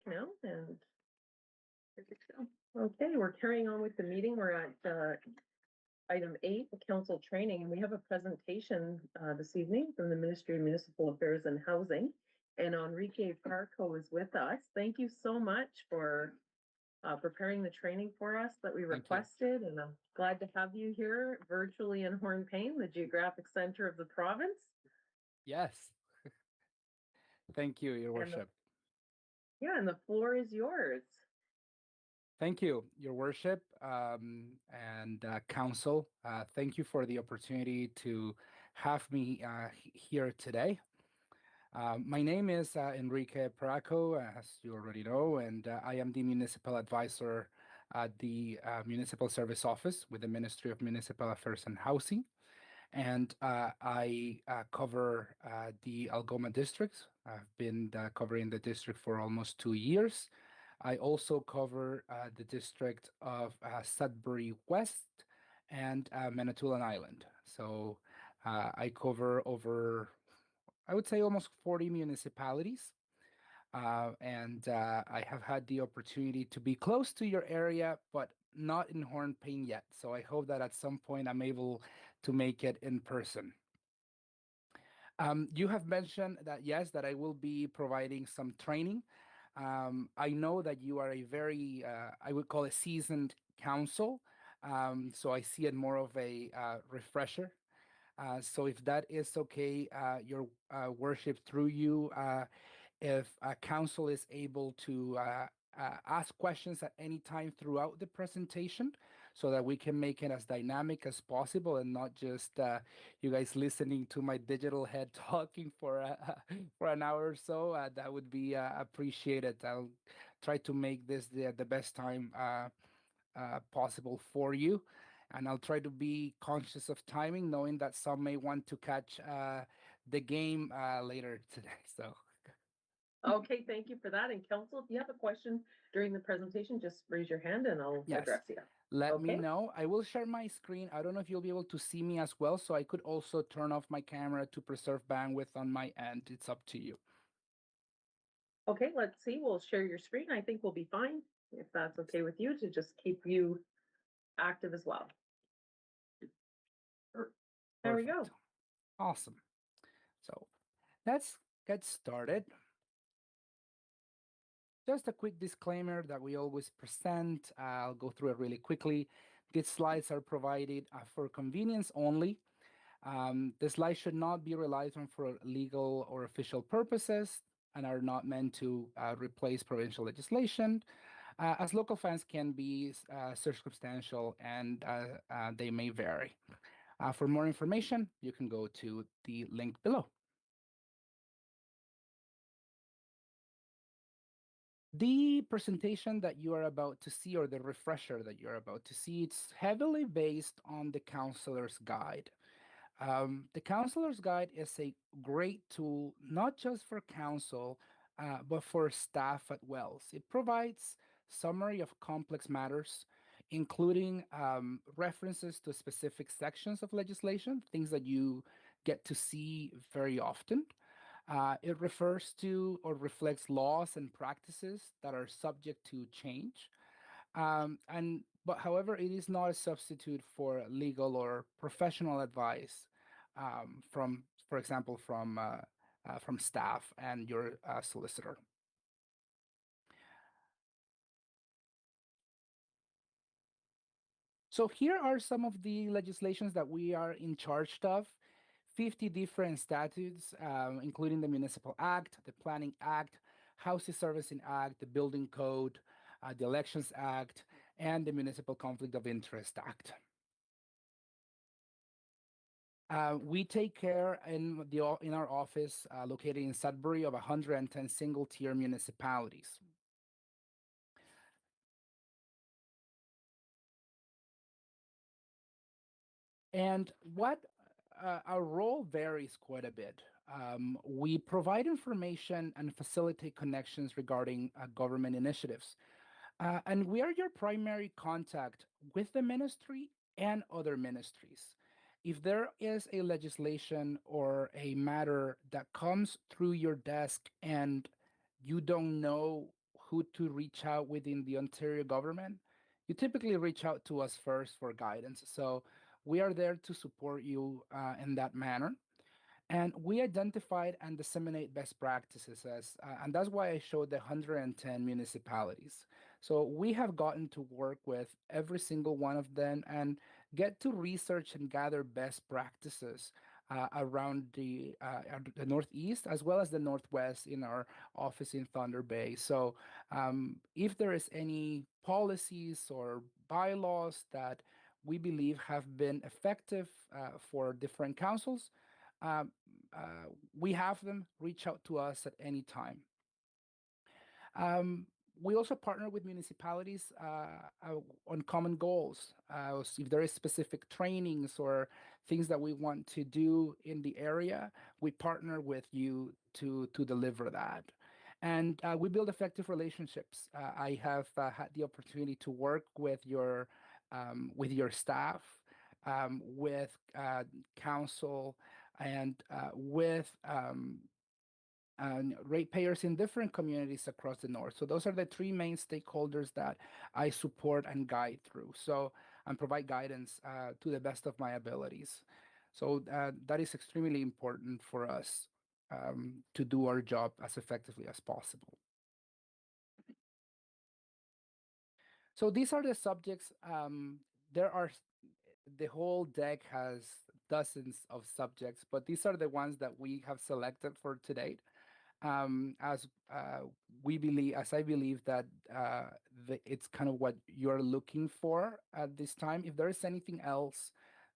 A: now and okay, we're carrying on with the meeting. We're at item 8, council training, and we have a presentation this evening from the Ministry of Municipal Affairs and Housing. And Enrique Parco is with us. Thank you so much for preparing the training for us that we requested, and I'm glad to have you here virtually in Hornepayne, the geographic center of the province.
G: Yes. Thank you, Your Worship.
A: Yeah, and the floor is yours.
G: Thank you, Your Worship, and Council. Thank you for the opportunity to have me here today. My name is Enrique Paraco, as you already know, and I am the Municipal Advisor at the Municipal Service Office with the Ministry of Municipal Affairs and Housing. And I cover the Algoma district. I've been covering the district for almost 2 years. I also cover the district of Sudbury West and Manitoulin Island. So I cover over, I would say, almost 40 municipalities. And I have had the opportunity to be close to your area, but not in Hornepayne yet. So I hope that at some point I'm able to make it in person. You have mentioned that, yes, that I will be providing some training. I know that you are a very, I would call it seasoned council. So I see it more of a refresher. So if that is okay, Your Worship, through you, if council is able to ask questions at any time throughout the presentation so that we can make it as dynamic as possible and not just you guys listening to my digital head talking for an hour or so, that would be appreciated. I'll try to make this the best time possible for you. And I'll try to be conscious of timing, knowing that some may want to catch the game later today. So.
A: Okay, thank you for that. And council, if you have a question during the presentation, just raise your hand and I'll
G: Yes.
A: address you.
G: Let me
A: Okay.
G: know. I will share my screen. I don't know if you'll be able to see me as well, so I could also turn off my camera to preserve bandwidth on my end. It's up to you.
A: Okay, let's see. We'll share your screen. I think we'll be fine if that's okay with you to just keep you active as well. There we go.
G: Perfect. Awesome. So let's get started. Just a quick disclaimer that we always present. I'll go through it really quickly. These slides are provided for convenience only. The slides should not be relied on for legal or official purposes and are not meant to replace provincial legislation, as local funds can be circumstantial and they may vary. For more information, you can go to the link below. The presentation that you are about to see, or the refresher that you're about to see, it's heavily based on the Counselor's Guide. The Counselor's Guide is a great tool, not just for council, but for staff at Wells. It provides summary of complex matters, including references to specific sections of legislation, things that you get to see very often. It refers to or reflects laws and practices that are subject to change. But however, it is not a substitute for legal or professional advice from, for example, from staff and your solicitor. So here are some of the legislations that we are in charge of. 50 different statutes, including the Municipal Act, the Planning Act, Housing Servicing Act, the Building Code, the Elections Act, and the Municipal Conflict of Interest Act. We take care in our office located in Sudbury of 110 single-tier municipalities. And what our role varies quite a bit. We provide information and facilitate connections regarding government initiatives. And we are your primary contact with the ministry and other ministries. If there is a legislation or a matter that comes through your desk and you don't know who to reach out within the Ontario government, you typically reach out to us first for guidance. So we are there to support you in that manner. And we identified and disseminate best practices and that's why I showed the 110 municipalities. So we have gotten to work with every single one of them and get to research and gather best practices around the Northeast as well as the Northwest in our office in Thunder Bay. So if there is any policies or bylaws that we believe have been effective for different councils, um, we have them reach out to us at any time. We also partner with municipalities on common goals. If there is specific trainings or things that we want to do in the area, we partner with you to deliver that. And we build effective relationships. I have had the opportunity to work with your staff, with council, and with ratepayers in different communities across the north. So those are the three main stakeholders that I support and guide through. So and provide guidance to the best of my abilities. So that is extremely important for us to do our job as effectively as possible. So these are the subjects. There are the whole deck has dozens of subjects, but these are the ones that we have selected for today. As I believe that it's kind of what you're looking for at this time. If there is anything else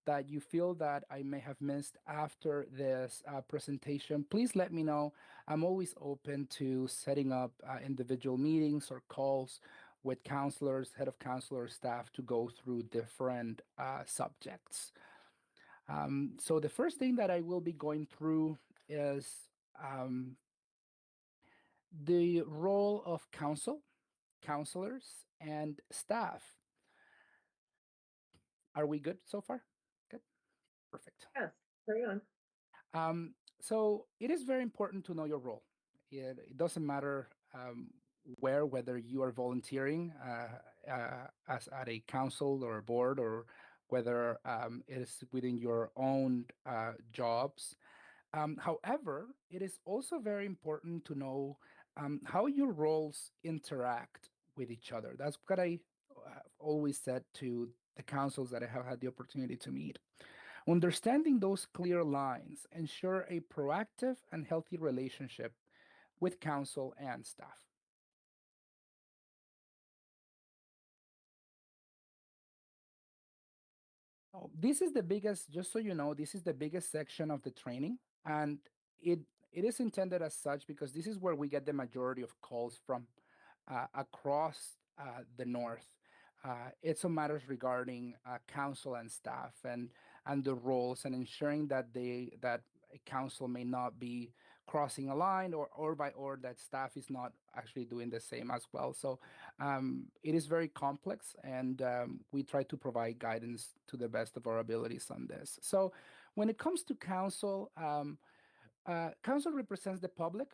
G: that you feel that I may have missed after this presentation, please let me know. I'm always open to setting up individual meetings or calls with counselors, head of counselor staff to go through different subjects. So the first thing that I will be going through is the role of counselors, and staff. Are we good so far? Good, perfect.
A: Yes, carry on.
G: So it is very important to know your role. It doesn't matter whether you are volunteering as at a council or a board, or whether it is within your own jobs. However, it is also very important to know how your roles interact with each other. That's what I have always said to the councils that I have had the opportunity to meet. Understanding those clear lines ensure a proactive and healthy relationship with council and staff. Oh, this is the biggest, just so you know, this is the biggest section of the training, and it it is intended as such because this is where we get the majority of calls from across the north. It's on matters regarding council and staff and the roles and ensuring that that a council may not be crossing a line or that staff is not actually doing the same as well. So it is very complex, and we try to provide guidance to the best of our abilities on this. So when it comes to council, council represents the public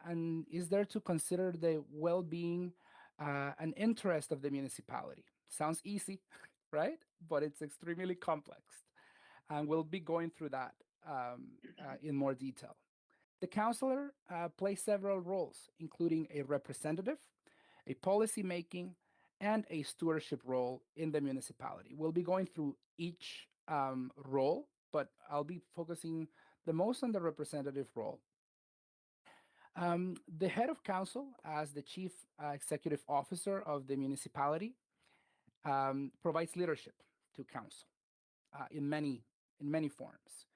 G: and is there to consider the well-being and interest of the municipality. Sounds easy, right? But it's extremely complex. And we'll be going through that in more detail. The councillor plays several roles, including a representative, a policy making, and a stewardship role in the municipality. We'll be going through each role, but I'll be focusing the most on the representative role. The head of council, as the chief executive officer of the municipality, provides leadership to council in many forms.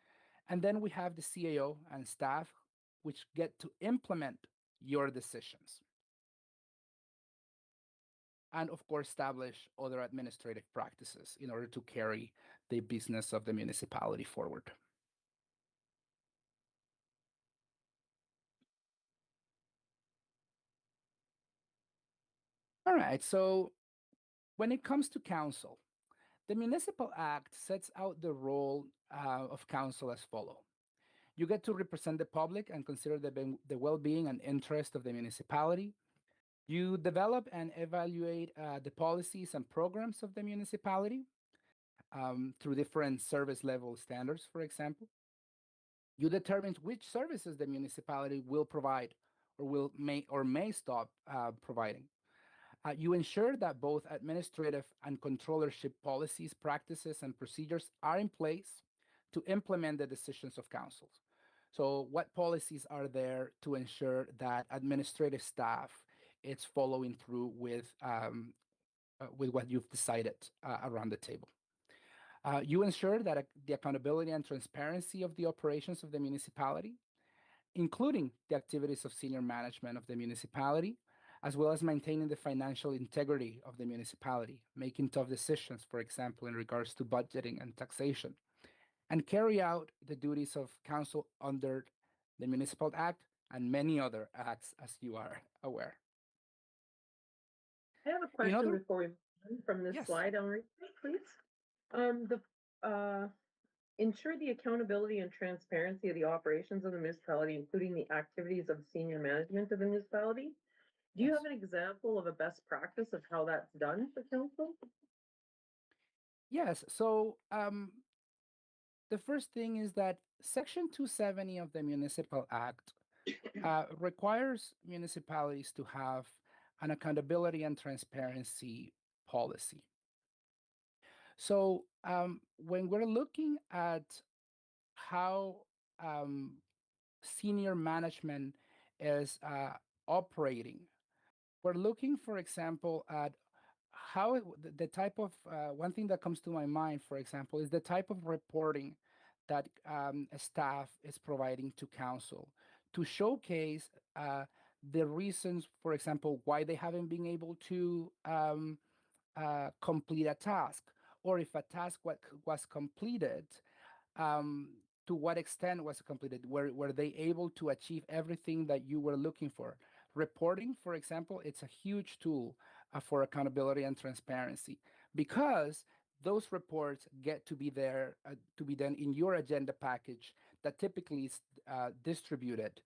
G: And then we have the CAO and staff, which get to implement your decisions. And of course, establish other administrative practices in order to carry the business of the municipality forward. All right, so when it comes to council, the Municipal Act sets out the role of council as follows. You get to represent the public and consider the well-being and interest of the municipality. You develop and evaluate the policies and programs of the municipality through different service level standards, for example. You determine which services the municipality will provide or may stop providing. You ensure that both administrative and controllership policies, practices, and procedures are in place to implement the decisions of councils. So what policies are there to ensure that administrative staff is following through with what you've decided around the table? You ensure that the accountability and transparency of the operations of the municipality, including the activities of senior management of the municipality, as well as maintaining the financial integrity of the municipality, making tough decisions, for example, in regards to budgeting and taxation, and carry out the duties of council under the Municipal Act and many other acts, as you are aware.
A: I have a
G: In
A: question
G: other-
A: before we move on from this
G: Yes.
A: slide, Henri, please. Ensure the accountability and transparency of the operations of the municipality, including the activities of senior management of the municipality. Do you
G: Yes.
A: have an example of a best practice of how that's done for council?
G: Yes, so the first thing is that Section 270 of the Municipal Act requires municipalities to have an accountability and transparency policy. So when we're looking at how senior management is operating, we're looking, for example, at how the type of one thing that comes to my mind, for example, is the type of reporting that staff is providing to council to showcase the reasons, for example, why they haven't been able to complete a task, or if a task was completed, to what extent was it completed? Were they able to achieve everything that you were looking for? Reporting, for example, it's a huge tool for accountability and transparency, because those reports get to be there to be done in your agenda package that typically is distributed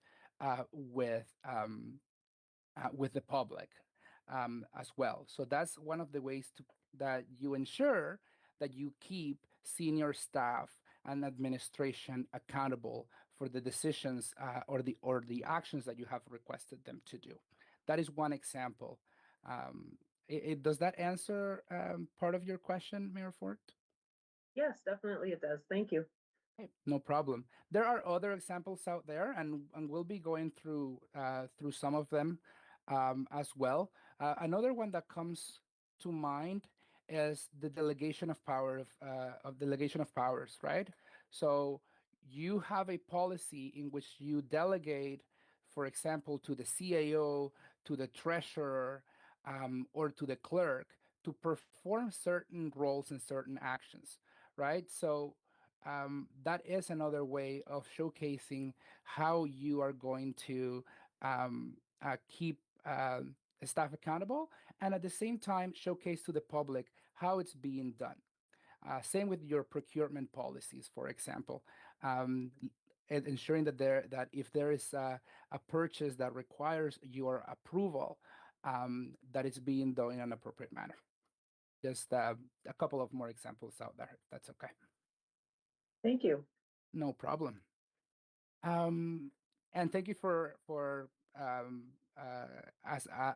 G: with the public as well. So that's one of the ways that you ensure that you keep senior staff and administration accountable for the decisions or the actions that you have requested them to do. That is one example. Does that answer part of your question, Mayor Fort?
A: Yes, definitely it does. Thank you.
G: Okay, no problem. There are other examples out there, and we'll be going through some of them as well. Another one that comes to mind is the delegation of power of delegation of powers, right? So you have a policy in which you delegate, for example, to the CAO, to the treasurer, or to the clerk to perform certain roles and certain actions, right? So that is another way of showcasing how you are going to keep staff accountable, and at the same time showcase to the public how it's being done. Same with your procurement policies, for example, ensuring that if there is a purchase that requires your approval, that it's being done in an appropriate manner. Just a couple of more examples out there, if that's okay.
A: Thank you.
G: No problem. And thank you for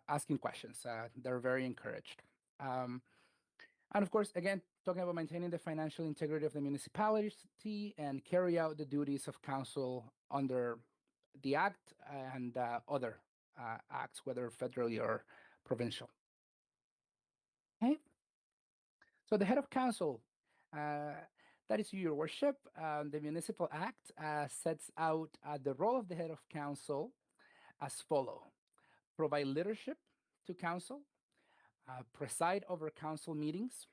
G: asking questions. They're very encouraged. And of course, again, talking about maintaining the financial integrity of the municipality and carry out the duties of council under the act and other acts, whether federally or provincial. Okay. So the head of council, that is your worship. The Municipal Act sets out the role of the head of council as follow: provide leadership to council, preside over council meetings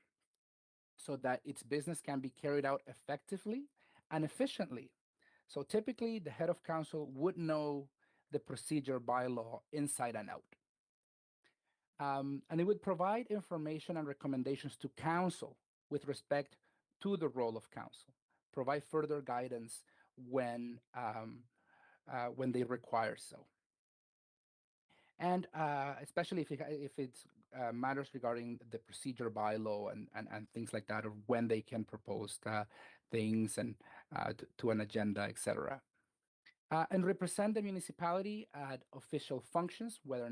G: so that its business can be carried out effectively and efficiently. So typically the head of council would know the procedure by law inside and out. And it would provide information and recommendations to council with respect to the role of council, provide further guidance when they require so. And especially if it's matters regarding the procedure bylaw and things like that, or when they can propose things and to an agenda, etc. And represent the municipality at official functions, whether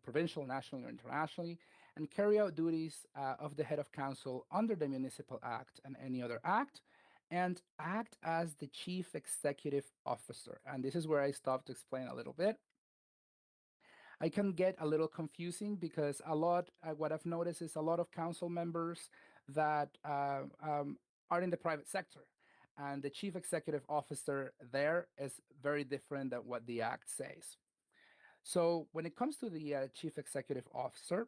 G: provincial, nationally, or internationally, and carry out duties of the head of council under the Municipal Act and any other act, and act as the chief executive officer. And this is where I stop to explain a little bit. I can get a little confusing because what I've noticed is a lot of council members that are in the private sector. And the chief executive officer there is very different than what the act says. So when it comes to the chief executive officer,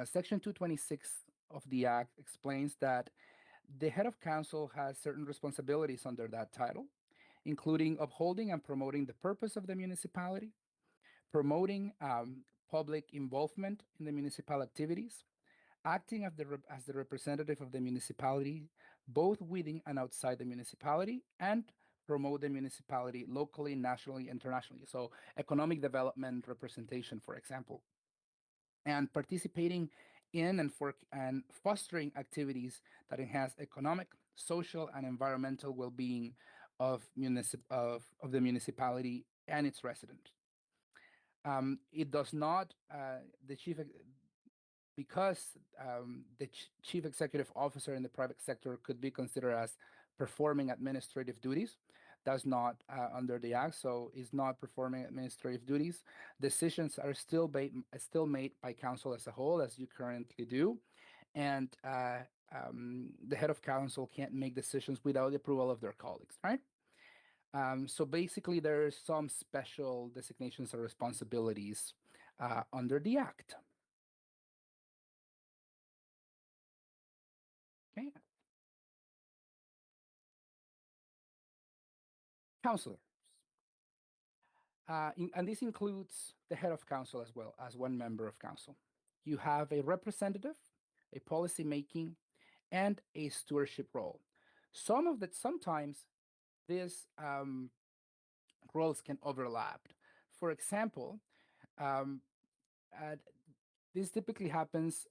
G: Section 226 of the act explains that the head of council has certain responsibilities under that title, including upholding and promoting the purpose of the municipality, promoting public involvement in the municipal activities, acting as the representative of the municipality, both within and outside the municipality, and promote the municipality locally, nationally, internationally. So economic development representation, for example, and participating in and fostering activities that enhance economic, social, and environmental well-being of the municipality and its residents. It does not, because the chief executive officer in the private sector could be considered as performing administrative duties. That's not under the act, so is not performing administrative duties. Decisions are still made by council as a whole, as you currently do, and the head of council can't make decisions without the approval of their colleagues, right? So basically, there are some special designations or responsibilities under the act. Okay. Councilors. And this includes the head of council as well as one member of council. You have a representative, a policy making, and a stewardship role. Sometimes these roles can overlap. For example, this typically happens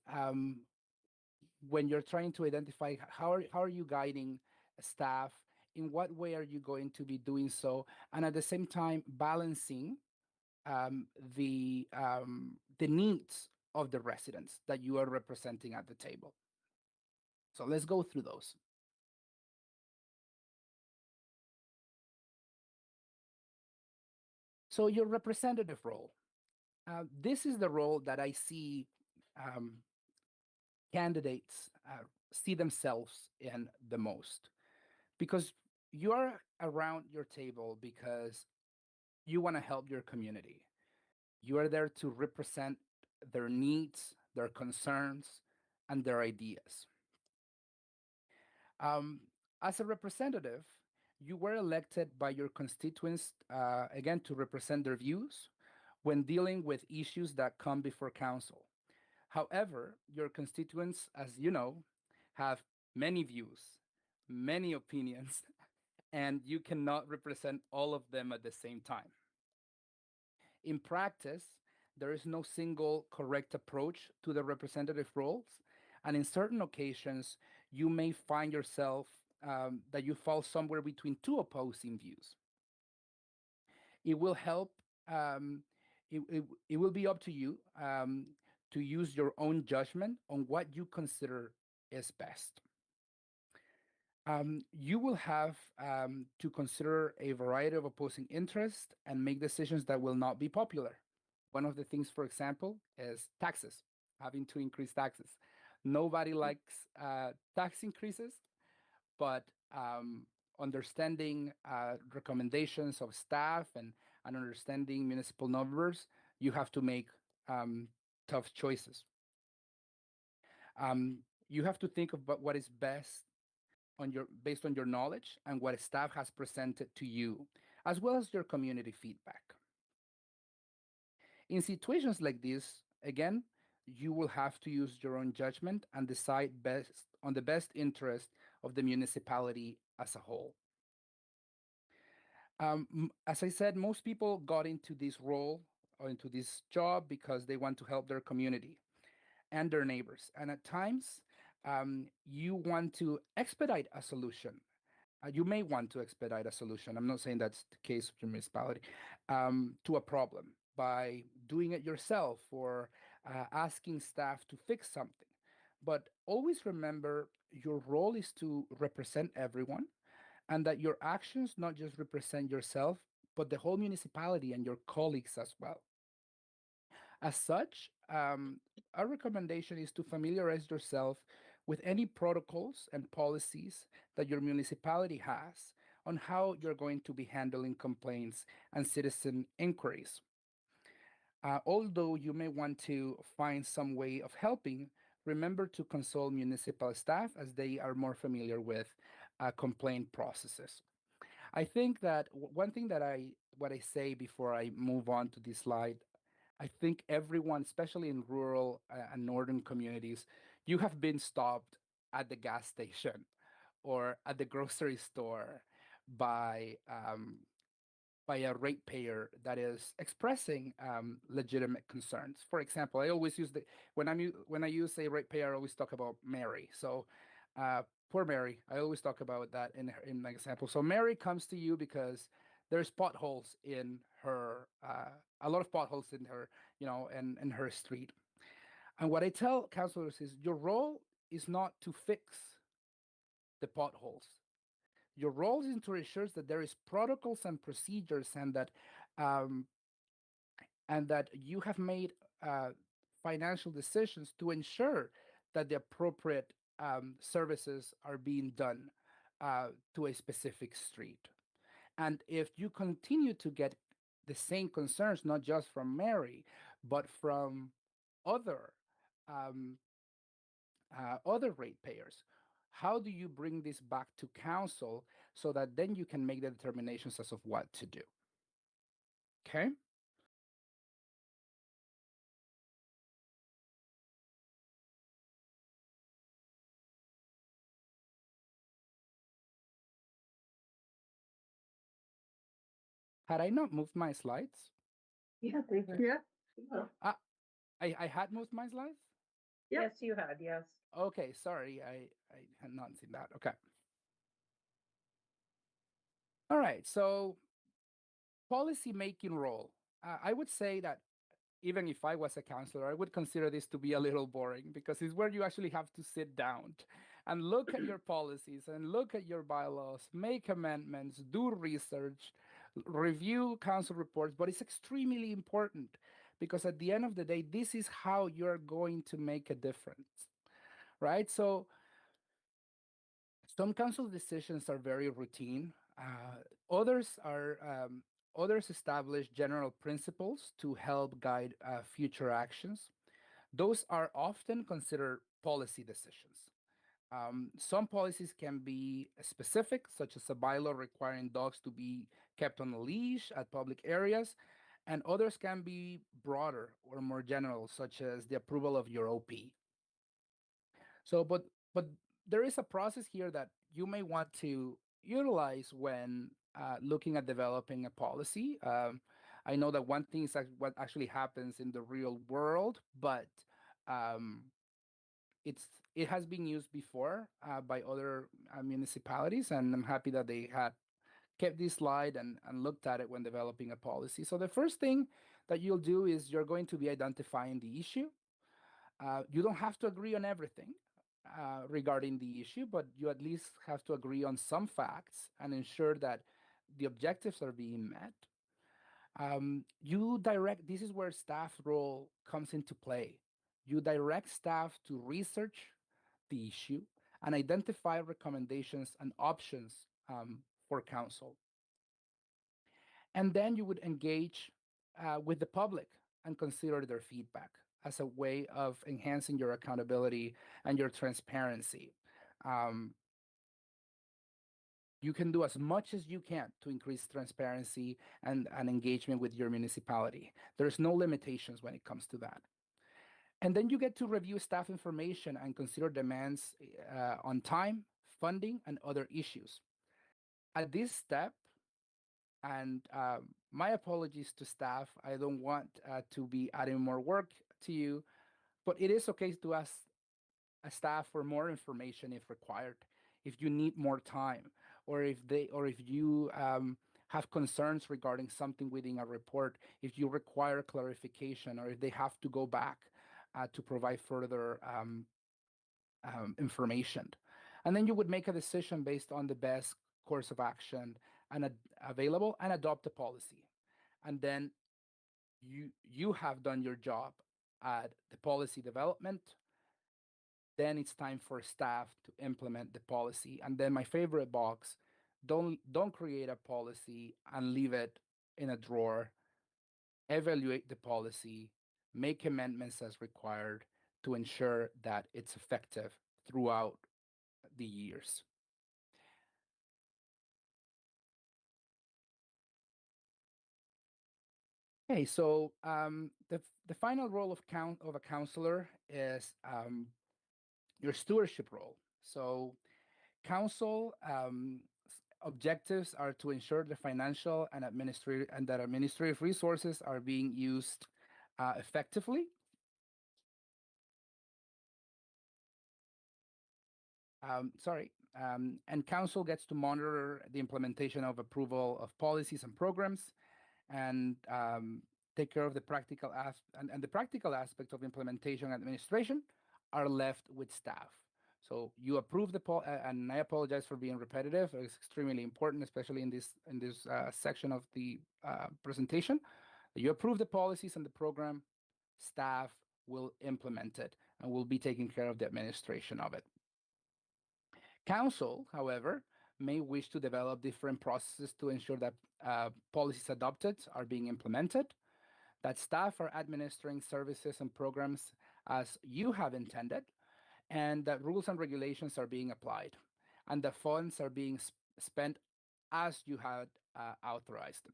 G: when you're trying to identify how are you guiding staff, in what way are you going to be doing so, and at the same time balancing the needs of the residents that you are representing at the table. So let's go through those. So your representative role. This is the role that I see candidates see themselves in the most, because you are around your table because you want to help your community. You are there to represent their needs, their concerns, and their ideas. As a representative, you were elected by your constituents, again, to represent their views when dealing with issues that come before council. However, your constituents, as you know, have many views, many opinions, and you cannot represent all of them at the same time. In practice, there is no single correct approach to the representative roles, and in certain occasions, you may find yourself that you fall somewhere between two opposing views. It will help, it will be up to you to use your own judgment on what you consider is best. You will have to consider a variety of opposing interests and make decisions that will not be popular. One of the things, for example, is taxes, having to increase taxes. Nobody likes tax increases, but understanding recommendations of staff and understanding municipal numbers, you have to make tough choices. You have to think about what is best based on your knowledge and what staff has presented to you, as well as your community feedback. In situations like this, again, you will have to use your own judgment and decide best on the best interest of the municipality as a whole. As I said, most people got into this role into this job because they want to help their community and their neighbors. And at times, you want to expedite a solution. You may want to expedite a solution. I'm not saying that's the case with your municipality, to a problem by doing it yourself or asking staff to fix something. But always remember your role is to represent everyone, and that your actions not just represent yourself, but the whole municipality and your colleagues as well. As such, our recommendation is to familiarize yourself with any protocols and policies that your municipality has on how you're going to be handling complaints and citizen inquiries. Although you may want to find some way of helping, remember to consult municipal staff as they are more familiar with complaint processes. I think that one thing that what I say before I move on to this slide, I think everyone, especially in rural and northern communities, you have been stopped at the gas station or at the grocery store by by a ratepayer that is expressing legitimate concerns. For example, I always use when I use a ratepayer, I always talk about Mary. So uh, poor Mary, I always talk about that in my example. So Mary comes to you because there's potholes in her, a lot of potholes in her, in her street. And what I tell counselors is your role is not to fix the potholes. Your role is to ensure that there is protocols and procedures, um, and that you have made financial decisions to ensure that the appropriate services are being done to a specific street. And if you continue to get the same concerns, not just from Mary, but from other um, other ratepayers, how do you bring this back to council so that then you can make the determinations as of what to do? Okay. Had I not moved my slides?
A: Yeah, they were.
F: Yeah.
G: I had moved my slides?
A: Yes, you had, yes.
G: Okay, sorry, I had not seen that. Okay. All right, so policy making role. I would say that even if I was a counselor, I would consider this to be a little boring because it's where you actually have to sit down and look at your policies and look at your bylaws, make amendments, do research, review council reports. But it's extremely important because at the end of the day, this is how you're going to make a difference, right? So some council decisions are very routine. Others are others establish general principles to help guide future actions. Those are often considered policy decisions. Some policies can be specific, such as a bylaw requiring dogs to be kept on a leash at public areas, and others can be broader or more general, such as the approval of your OP. So, but there is a process here that you may want to utilize when looking at developing a policy. I know that one thing is what actually happens in the real world, but um, it has been used before by other municipalities, and I'm happy that they had kept this slide and looked at it when developing a policy. So the first thing that you'll do is you're going to be identifying the issue. You don't have to agree on everything regarding the issue, but you at least have to agree on some facts and ensure that the objectives are being met. This is where staff role comes into play. You direct staff to research the issue and identify recommendations and options for council. And then you would engage with the public and consider their feedback as a way of enhancing your accountability and your transparency. Um, you can do as much as you can to increase transparency and engagement with your municipality. There's no limitations when it comes to that. And then you get to review staff information and consider demands on time, funding, and other issues. At this step, And my apologies to staff. I don't want to be adding more work to you, but it is okay to ask a staff for more information if required, if you need more time, or if you have concerns regarding something within a report, if you require clarification, or if they have to go back to provide further information. And then you would make a decision based on the best course of action and available, and adopt a policy. And then you have done your job at the policy development. Then it's time for staff to implement the policy. And then my favorite box, don't create a policy and leave it in a drawer. Evaluate the policy, make amendments as required to ensure that it's effective throughout the years. Okay, so the final role of a counselor is your stewardship role. So council objectives are to ensure the financial and administrative resources are being used effectively. And council gets to monitor the implementation of approval of policies and programs, and take care of the practical and the practical aspect of implementation and administration are left with staff. So you approve the and I apologize for being repetitive. It's extremely important, especially in this section of the presentation. You approve the policies and the program, staff will implement it and will be taking care of the administration of it. Council, however, may wish to develop different processes to ensure that policies adopted are being implemented, that staff are administering services and programs as you have intended, and that rules and regulations are being applied, and the funds are being spent as you had authorized them.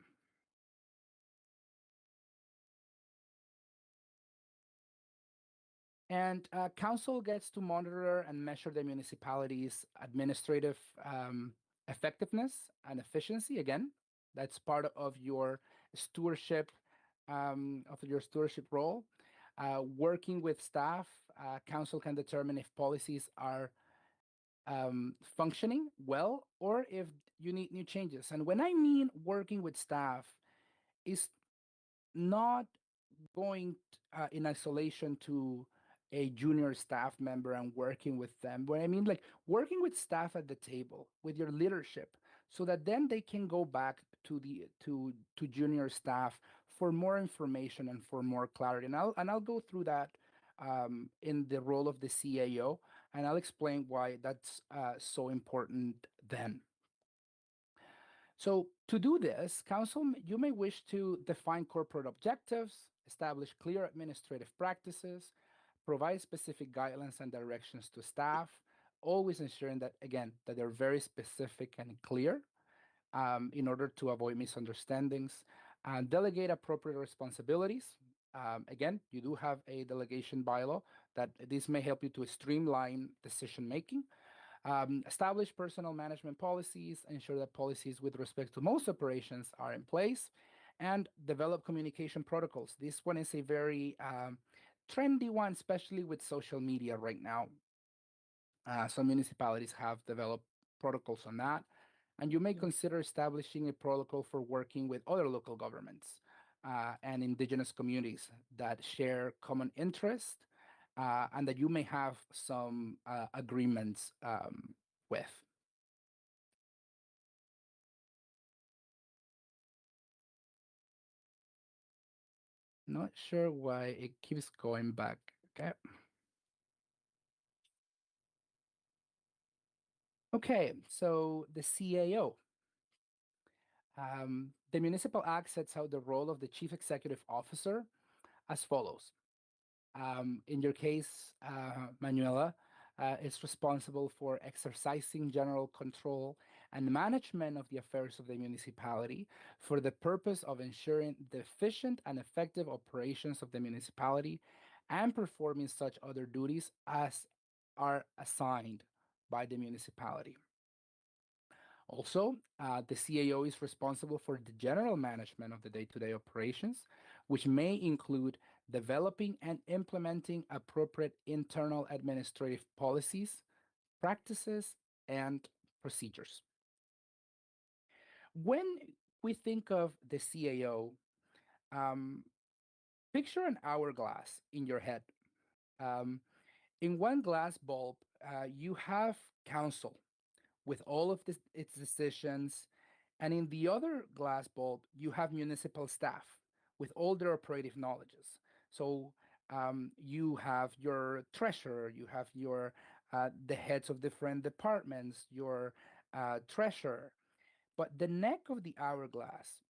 G: And council gets to monitor and measure the municipality's administrative effectiveness and efficiency. Again, that's part of your stewardship role. Working with staff, council can determine if policies are functioning well or if you need new changes. And when I mean working with staff, is not going in isolation to a junior staff member and working with them. What I mean, like working with staff at the table with your leadership, so that then they can go back to the to junior staff for more information and for more clarity. And I'll go through that in the role of the CAO, and I'll explain why that's so important then. So to do this, council, you may wish to define corporate objectives, establish clear administrative practices, provide specific guidelines and directions to staff, always ensuring that, again, that they're very specific and clear in order to avoid misunderstandings, and delegate appropriate responsibilities. Again, you do have a delegation bylaw that this may help you to streamline decision-making. Establish personal management policies, ensure that policies with respect to most operations are in place, and develop communication protocols. This one is a very trendy one, especially with social media right now. Some municipalities have developed protocols on that, and you may consider establishing a protocol for working with other local governments and indigenous communities that share common interest and that you may have some agreements with. Not sure why it keeps going back. Okay. Okay, so the CAO. The Municipal Act sets out the role of the Chief Executive Officer as follows. In your case, Manuela is responsible for exercising general control and management of the affairs of the municipality for the purpose of ensuring the efficient and effective operations of the municipality and performing such other duties as are assigned by the municipality. Also, the CAO is responsible for the general management of the day-to-day operations, which may include developing and implementing appropriate internal administrative policies, practices, and procedures. When we think of the CAO, picture an hourglass in your head. In one glass bulb, you have council with all of its decisions, and in the other glass bulb, you have municipal staff with all their operative knowledges. So you have your treasurer, you have your the heads of different departments, your treasurer. But the neck of the hourglass,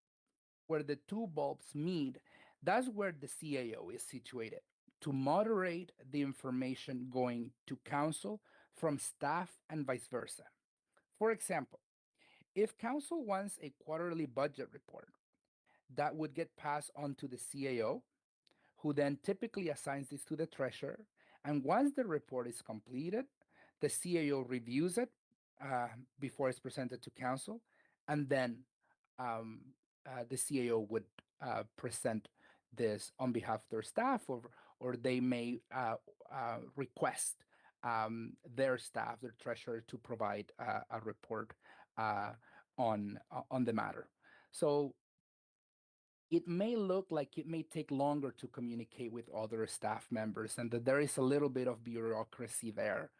G: where the two bulbs meet, that's where the CAO is situated to moderate the information going to council from staff and vice versa. For example, if council wants a quarterly budget report, that would get passed on to the CAO, who then typically assigns this to the treasurer. And once the report is completed, the CAO reviews it before it's presented to council, and then um, the CAO would present this on behalf of their staff, or they may request their staff, their treasurer, to provide a report on the matter. So it may look like it may take longer to communicate with other staff members and that there is a little bit of bureaucracy there,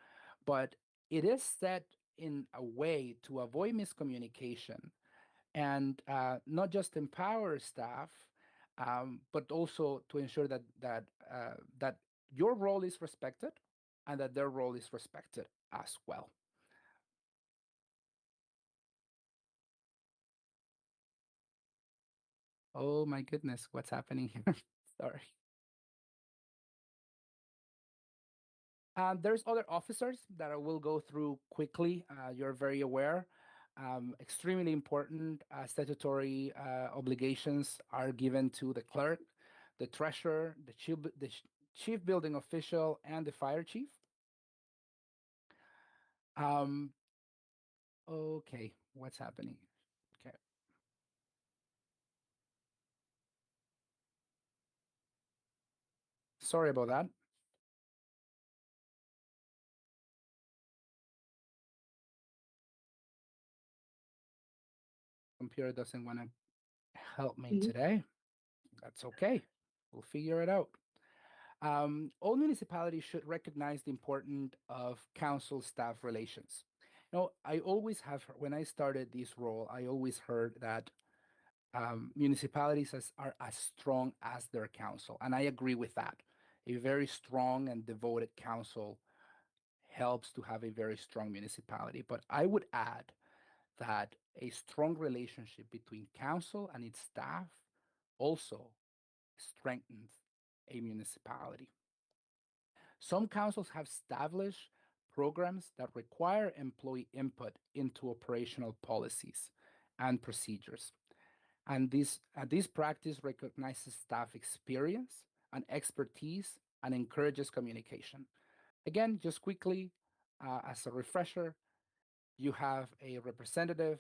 G: but it is set in a way to avoid miscommunication and not just empower staff, but also to ensure that your role is respected and that their role is respected as well. Oh my goodness, what's happening here? Sorry. There's other officers that I will go through quickly. You're very aware. Extremely important statutory obligations are given to the clerk, the treasurer, the chief building official, and the fire chief. Okay, what's happening? Okay. Sorry about that. Computer doesn't want to help me today. That's okay. We'll figure it out. All municipalities should recognize the importance of council-staff relations. I always have, when I started this role, I always heard that municipalities are as strong as their council, and I agree with that. A very strong and devoted council helps to have a very strong municipality. But I would add that a strong relationship between council and its staff also strengthens a municipality. Some councils have established programs that require employee input into operational policies and procedures. And this practice recognizes staff experience and expertise and encourages communication. Again, just quickly, as a refresher, you have a representative,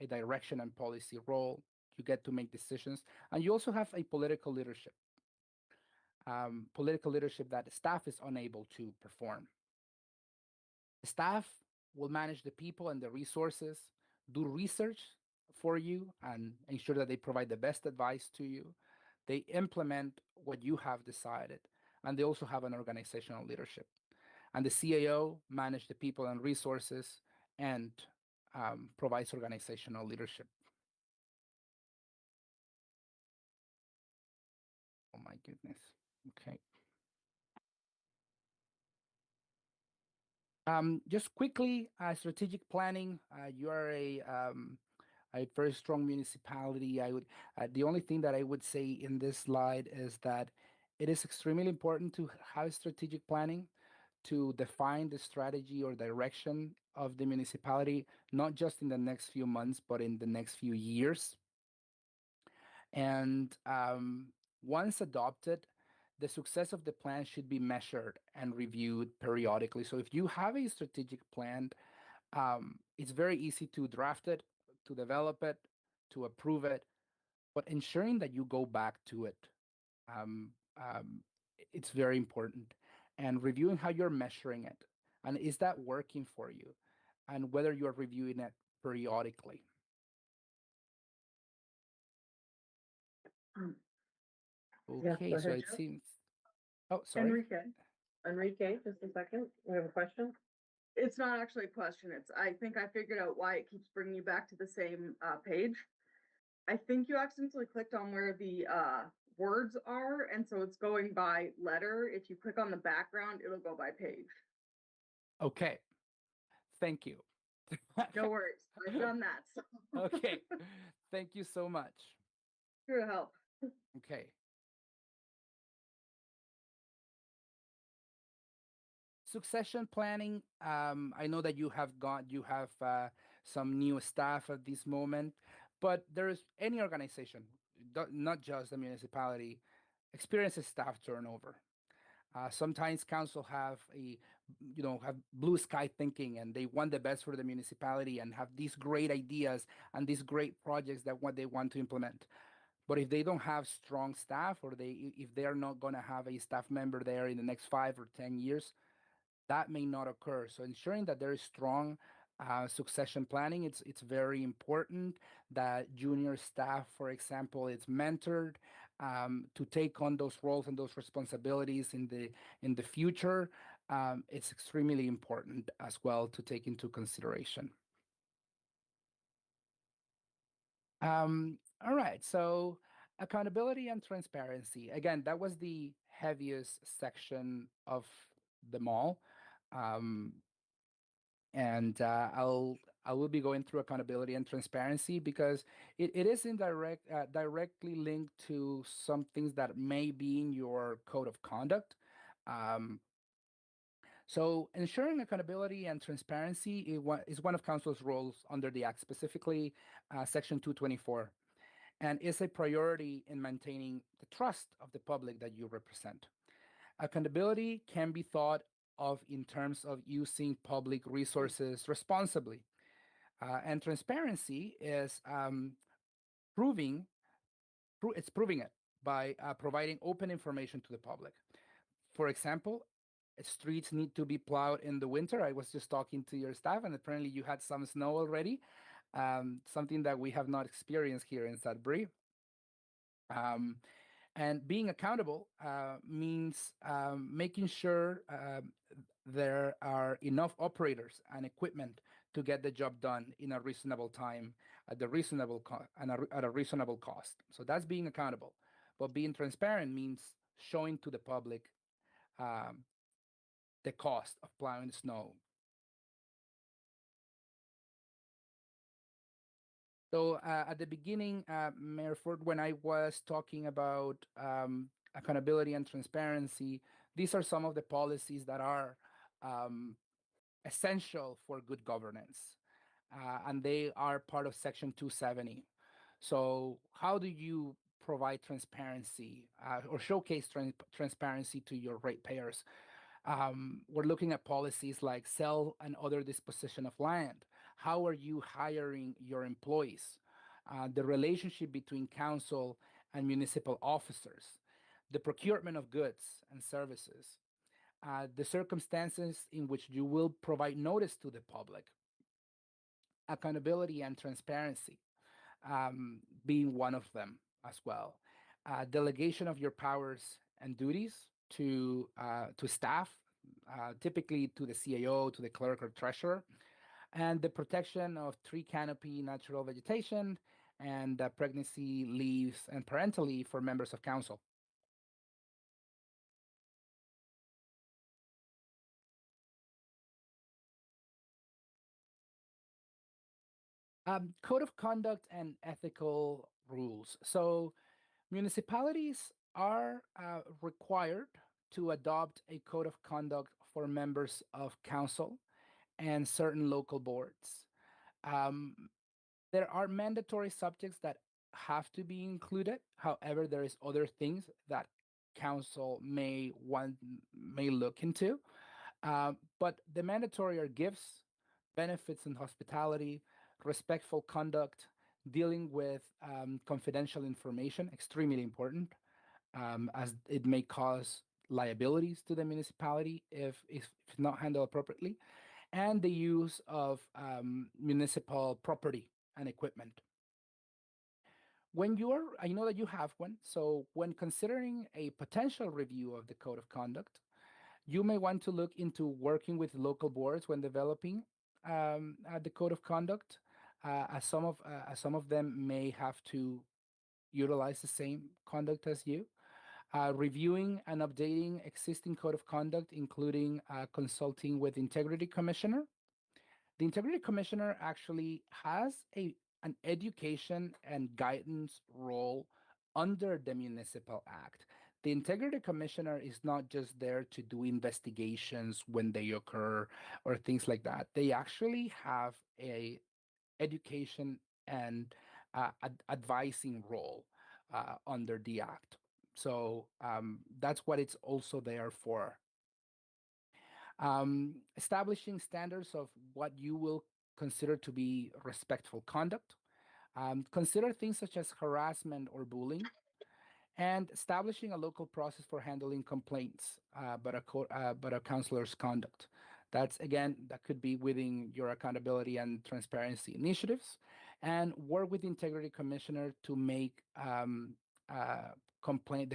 G: a direction and policy role. You get to make decisions, and you also have a political leadership that staff is unable to perform. The staff will manage the people and the resources, do research for you, and ensure that they provide the best advice to you. They implement what you have decided, and they also have an organizational leadership. And the CAO manage the people and resources and provides organizational leadership. Oh my goodness. Okay. Just quickly, strategic planning. You are a very strong municipality. The only thing that I would say in this slide is that it is extremely important to have strategic planning to define the strategy or direction of the municipality, not just in the next few months, but in the next few years. And once adopted, the success of the plan should be measured and reviewed periodically. So if you have a strategic plan, it's very easy to draft it, to develop it, to approve it, but ensuring that you go back to it, um, um, it's very important. And reviewing how you're measuring it, and is that working for you, and whether you're reviewing it periodically.
A: Yes,
G: Okay,
A: go
G: so
A: ahead,
G: it
A: Joe.
G: seems. Oh, sorry.
A: Enrique, just a second. We have a question.
F: It's not actually a question. I think I figured out why it keeps bringing you back to the same page. I think you accidentally clicked on where the words are, and so it's going by letter. If you click on the background, it'll go by page.
G: Okay, thank you.
F: No worries. I've done that. So.
G: Okay, thank you so much.
F: Here to help.
G: Okay. Succession planning. I know that you have some new staff at this moment, but there is any organization, not just the municipality, experiences staff turnover. Sometimes council have blue sky thinking, and they want the best for the municipality and have these great ideas and these great projects that what they want to implement. But if they don't have strong staff, or if they are not going to have a staff member there in the next 5 or 10 years, that may not occur. So ensuring that there is strong succession planning, it's very important that junior staff, for example, is mentored to take on those roles and those responsibilities in the future. It's extremely important as well to take into consideration. All right, so accountability and transparency. Again, that was the heaviest section of them all. And I will be going through accountability and transparency because it is directly linked to some things that may be in your code of conduct. So ensuring accountability and transparency is one of council's roles under the act, specifically section 224, and is a priority in maintaining the trust of the public that you represent. Accountability can be thought of in terms of using public resources responsibly. And transparency is proving it by providing open information to the public. For example, streets need to be plowed in the winter. I was just talking to your staff, and apparently you had some snow already, something that we have not experienced here in Sudbury. And being accountable means making sure there are enough operators and equipment to get the job done in a reasonable time at a reasonable cost. So that's being accountable. But being transparent means showing to the public the cost of plowing snow. So at the beginning, Mayor Ford, when I was talking about accountability and transparency, these are some of the policies that are essential for good governance, and they are part of Section 270. So how do you provide transparency or showcase transparency to your ratepayers? We're looking at policies like sell and other disposition of land. How are you hiring your employees? The relationship between council and municipal officers, the procurement of goods and services, the circumstances in which you will provide notice to the public, accountability and transparency being one of them as well. Delegation of your powers and duties to staff, typically to the CAO, to the clerk or treasurer, and the protection of tree canopy, natural vegetation, and pregnancy leaves and parental leave for members of council. Code of conduct and ethical rules. So municipalities are required to adopt a code of conduct for members of council and certain local boards. There are mandatory subjects that have to be included. However, there is other things that council may look into. But the mandatory are gifts, benefits and hospitality, respectful conduct, dealing with confidential information, extremely important, as it may cause liabilities to the municipality if not handled appropriately, and the use of municipal property and equipment. I know that you have one, so when considering a potential review of the code of conduct, you may want to look into working with local boards when developing the code of conduct, as some of them may have to utilize the same conduct as you. Reviewing and updating existing code of conduct, including consulting with Integrity Commissioner. The Integrity Commissioner actually has an education and guidance role under the Municipal Act. The Integrity Commissioner is not just there to do investigations when they occur or things like that. They actually have a education and advising role under the Act. So that's what it's also there for. Establishing standards of what you will consider to be respectful conduct. Consider things such as harassment or bullying, and establishing a local process for handling complaints about a counselor's conduct. That could be within your accountability and transparency initiatives, and work with the Integrity Commissioner to make the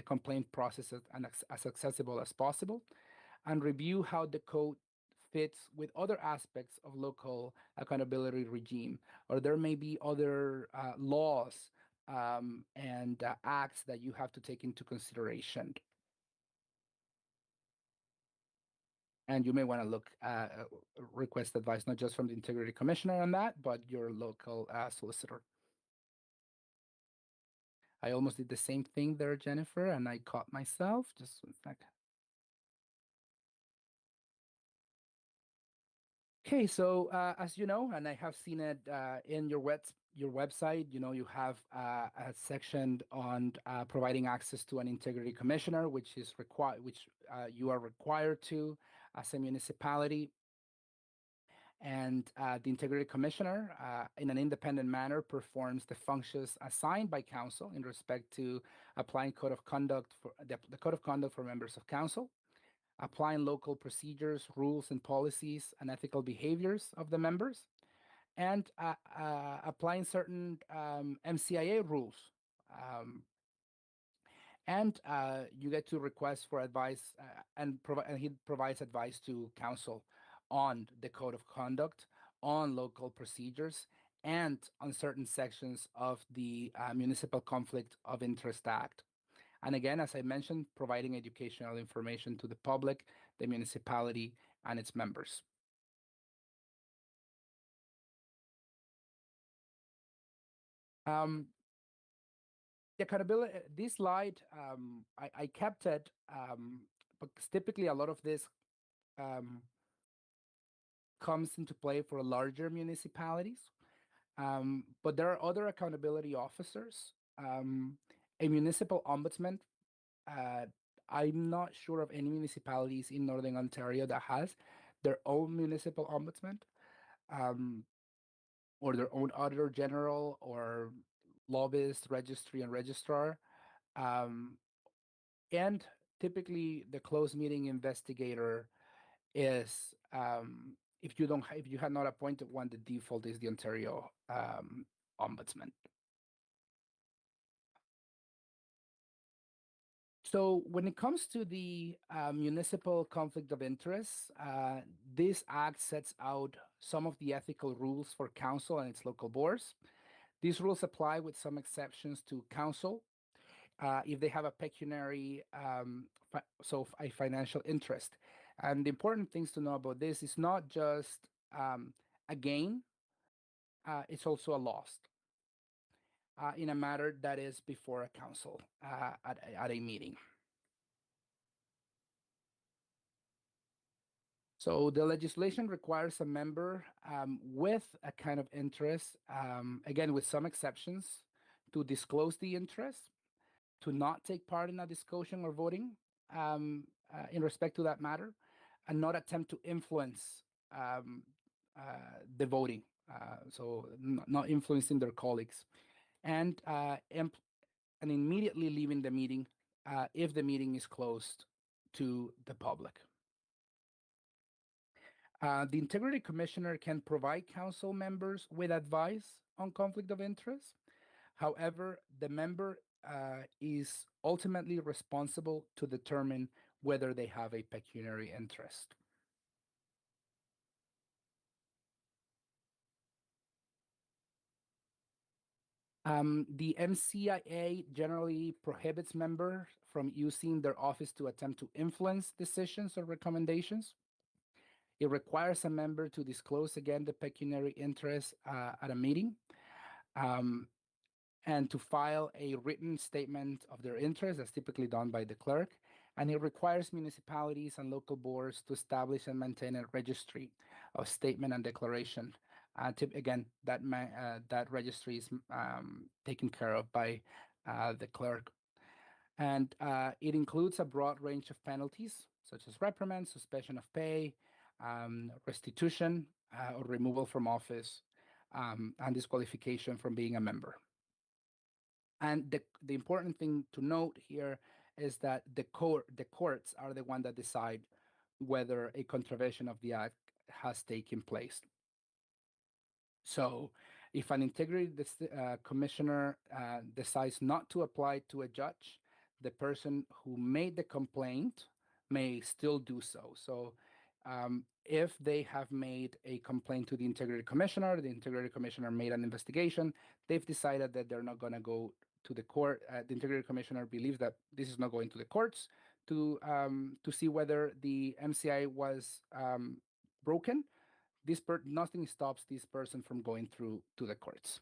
G: complaint process as accessible as possible, and review how the code fits with other aspects of local accountability regime, or there may be other laws and acts that you have to take into consideration. And you may want to request advice not just from the Integrity Commissioner on that, but your local solicitor. I almost did the same thing there, Jennifer, and I caught myself. Just one second. Okay, so as you know, and I have seen it in your website, you have a section on providing access to an Integrity Commissioner, which you are required to as a municipality. And the Integrity Commissioner, in an independent manner, performs the functions assigned by council in respect to applying code of conduct for the code of conduct for members of council, applying local procedures, rules, and policies and ethical behaviors of the members, and applying certain MCIA rules. And you get to request for advice, and he provides advice to council on the code of conduct, on local procedures, and on certain sections of the Municipal Conflict of Interest Act. And again, as I mentioned, providing educational information to the public, the municipality, and its members. The accountability, this slide, I kept it because typically a lot of this comes into play for larger municipalities. But there are other accountability officers. A municipal ombudsman. I'm not sure of any municipalities in Northern Ontario that has their own municipal ombudsman, or their own auditor general, or lobbyist, registry, and registrar. And typically, the closed meeting investigator is, if you have not appointed one, the default is the Ontario ombudsman. So when it comes to the municipal conflict of interest, this act sets out some of the ethical rules for council and its local boards. These rules apply with some exceptions to council if they have a pecuniary, a financial interest. And the important things to know about this is not just a gain, it's also a loss in a matter that is before a council at a meeting. So the legislation requires a member with a kind of interest, again, with some exceptions, to disclose the interest, to not take part in a discussion or voting in respect to that matter, and not attempt to influence the voting, so not influencing their colleagues, and immediately leaving the meeting if the meeting is closed to the public. The Integrity Commissioner can provide council members with advice on conflict of interest. However, the member is ultimately responsible to determine whether they have a pecuniary interest. The MCIA generally prohibits members from using their office to attempt to influence decisions or recommendations. It requires a member to disclose again the pecuniary interest at a meeting, and to file a written statement of their interest, as typically done by the clerk. And it requires municipalities and local boards to establish and maintain a registry of statement and declaration. Again, that registry is taken care of by the clerk. And it includes a broad range of penalties, such as reprimand, suspension of pay, restitution or removal from office, and disqualification from being a member. And the important thing to note here is that the courts are the one that decide whether a contravention of the act has taken place. So if an integrity commissioner decides not to apply to a judge, the person who made the complaint may still do so. So if they have made a complaint to the integrity commissioner made an investigation, they've decided that they're not going to go to the court. The integrity commissioner believes that this is not going to the courts to see whether the MCI was broken. Nothing stops this person from going through to the courts.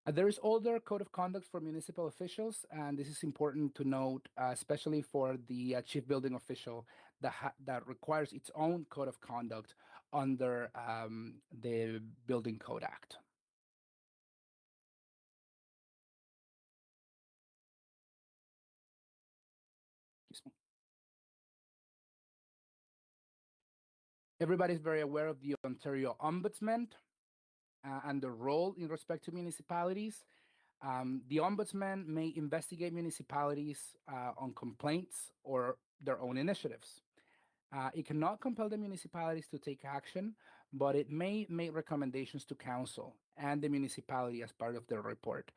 G: There is older code of conduct for municipal officials, and this is important to note, especially for the chief building official that requires its own code of conduct under the Building Code Act. Excuse me. Everybody's very aware of the Ontario Ombudsman and the role in respect to municipalities. The Ombudsman may investigate municipalities on complaints or their own initiatives. It cannot compel the municipalities to take action, but it may make recommendations to council and the municipality as part of their report.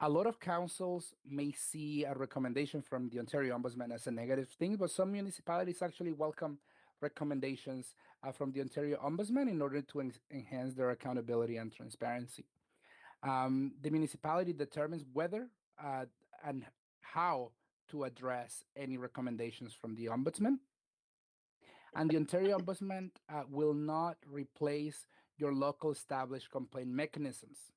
G: A lot of councils may see a recommendation from the Ontario Ombudsman as a negative thing, but some municipalities actually welcome recommendations from the Ontario Ombudsman in order to enhance their accountability and transparency. The municipality determines whether and how to address any recommendations from the Ombudsman. And the Ontario Ombudsman will not replace your local established complaint mechanisms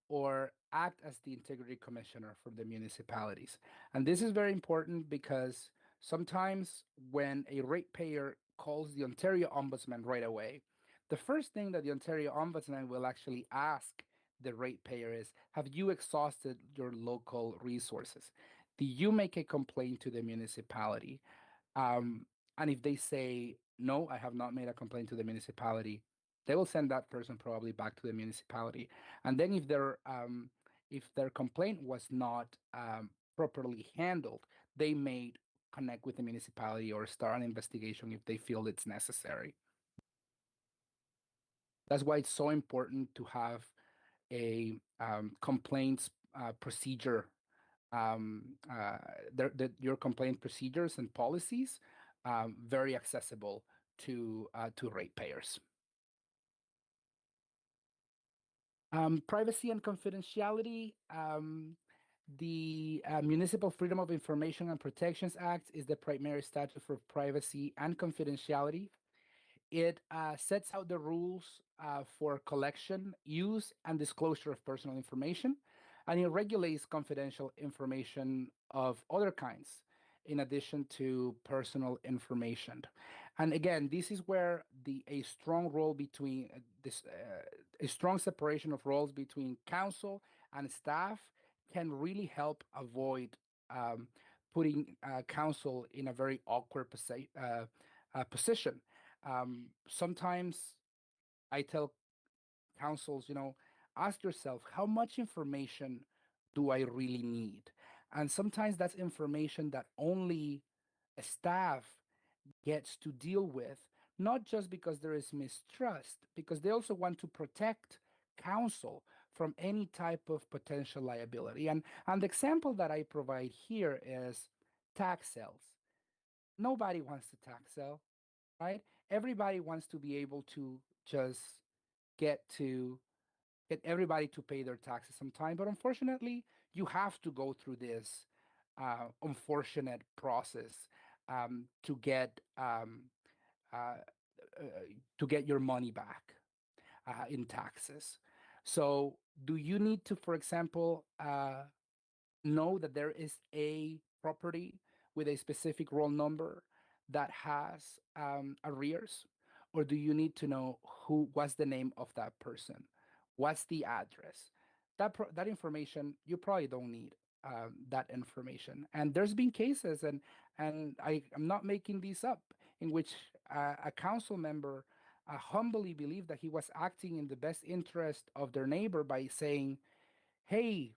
G: or act as the integrity commissioner for the municipalities. And this is very important because sometimes when a ratepayer calls the Ontario Ombudsman right away, the first thing that the Ontario Ombudsman will actually ask the ratepayer is, have you exhausted your local resources? Do you make a complaint to the municipality? And if they say, no, I have not made a complaint to the municipality, they will send that person probably back to the municipality. And then if their complaint was not properly handled, they may connect with the municipality or start an investigation if they feel it's necessary. That's why it's so important to have a complaints procedure, your complaint procedures and policies very accessible to ratepayers. Privacy and confidentiality. The Municipal Freedom of Information and Protections Act is the primary statute for privacy and confidentiality. It sets out the rules for collection, use, and disclosure of personal information, and it regulates confidential information of other kinds, in addition to personal information. And again, this is where a strong role between a strong separation of roles between council and staff can really help avoid putting council in a very awkward position. Sometimes I tell councils, ask yourself, how much information do I really need? And sometimes that's information that only a staff gets to deal with, not just because there is mistrust, because they also want to protect council from any type of potential liability. And the example that I provide here is tax sales. Nobody wants to tax sale, right? Everybody wants to be able to just get everybody to pay their taxes on time. But unfortunately, you have to go through this unfortunate process to get your money back in taxes. So, do you need to, for example, know that there is a property with a specific roll number that has arrears? Or do you need to know what's the name of that person? What's the address? That information, you probably don't need that information. And there's been cases, and I'm not making these up, in which a council member humbly believed that he was acting in the best interest of their neighbor by saying, hey,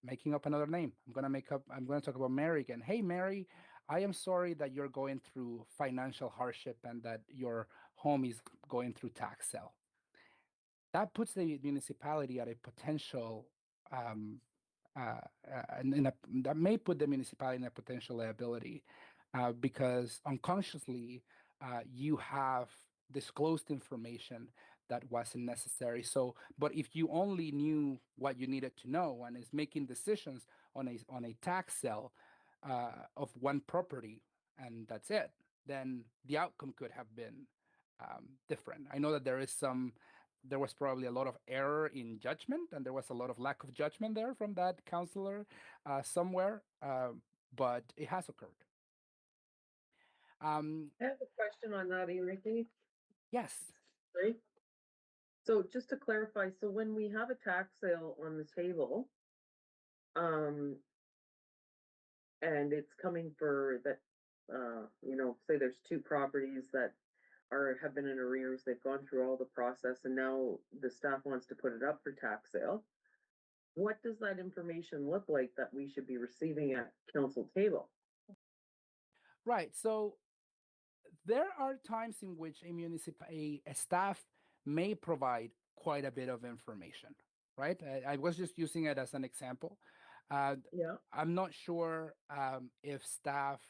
G: making up another name. I'm going to talk about Mary again. Hey, Mary, I am sorry that you're going through financial hardship and that your home is going through tax sale. That puts the municipality at a potential, that may put the municipality in a potential liability because unconsciously you have disclosed information that wasn't necessary. So, but if you only knew what you needed to know and is making decisions on a tax sale of one property and that's it, then the outcome could have been different. I know that there was probably a lot of error in judgment, and there was a lot of lack of judgment there from that counselor somewhere, but it has occurred.
A: I have a question on that, Enrique.
G: Yes.
A: Right? So just to clarify, so when we have a tax sale on the table, and it's coming for that, say there's two properties that have been in arrears, they've gone through all the process, and now the staff wants to put it up for tax sale. What does that information look like that we should be receiving at council table?
G: Right. So there are times in which a staff may provide quite a bit of information, right? I was just using it as an example.
A: Yeah.
G: I'm not sure if staff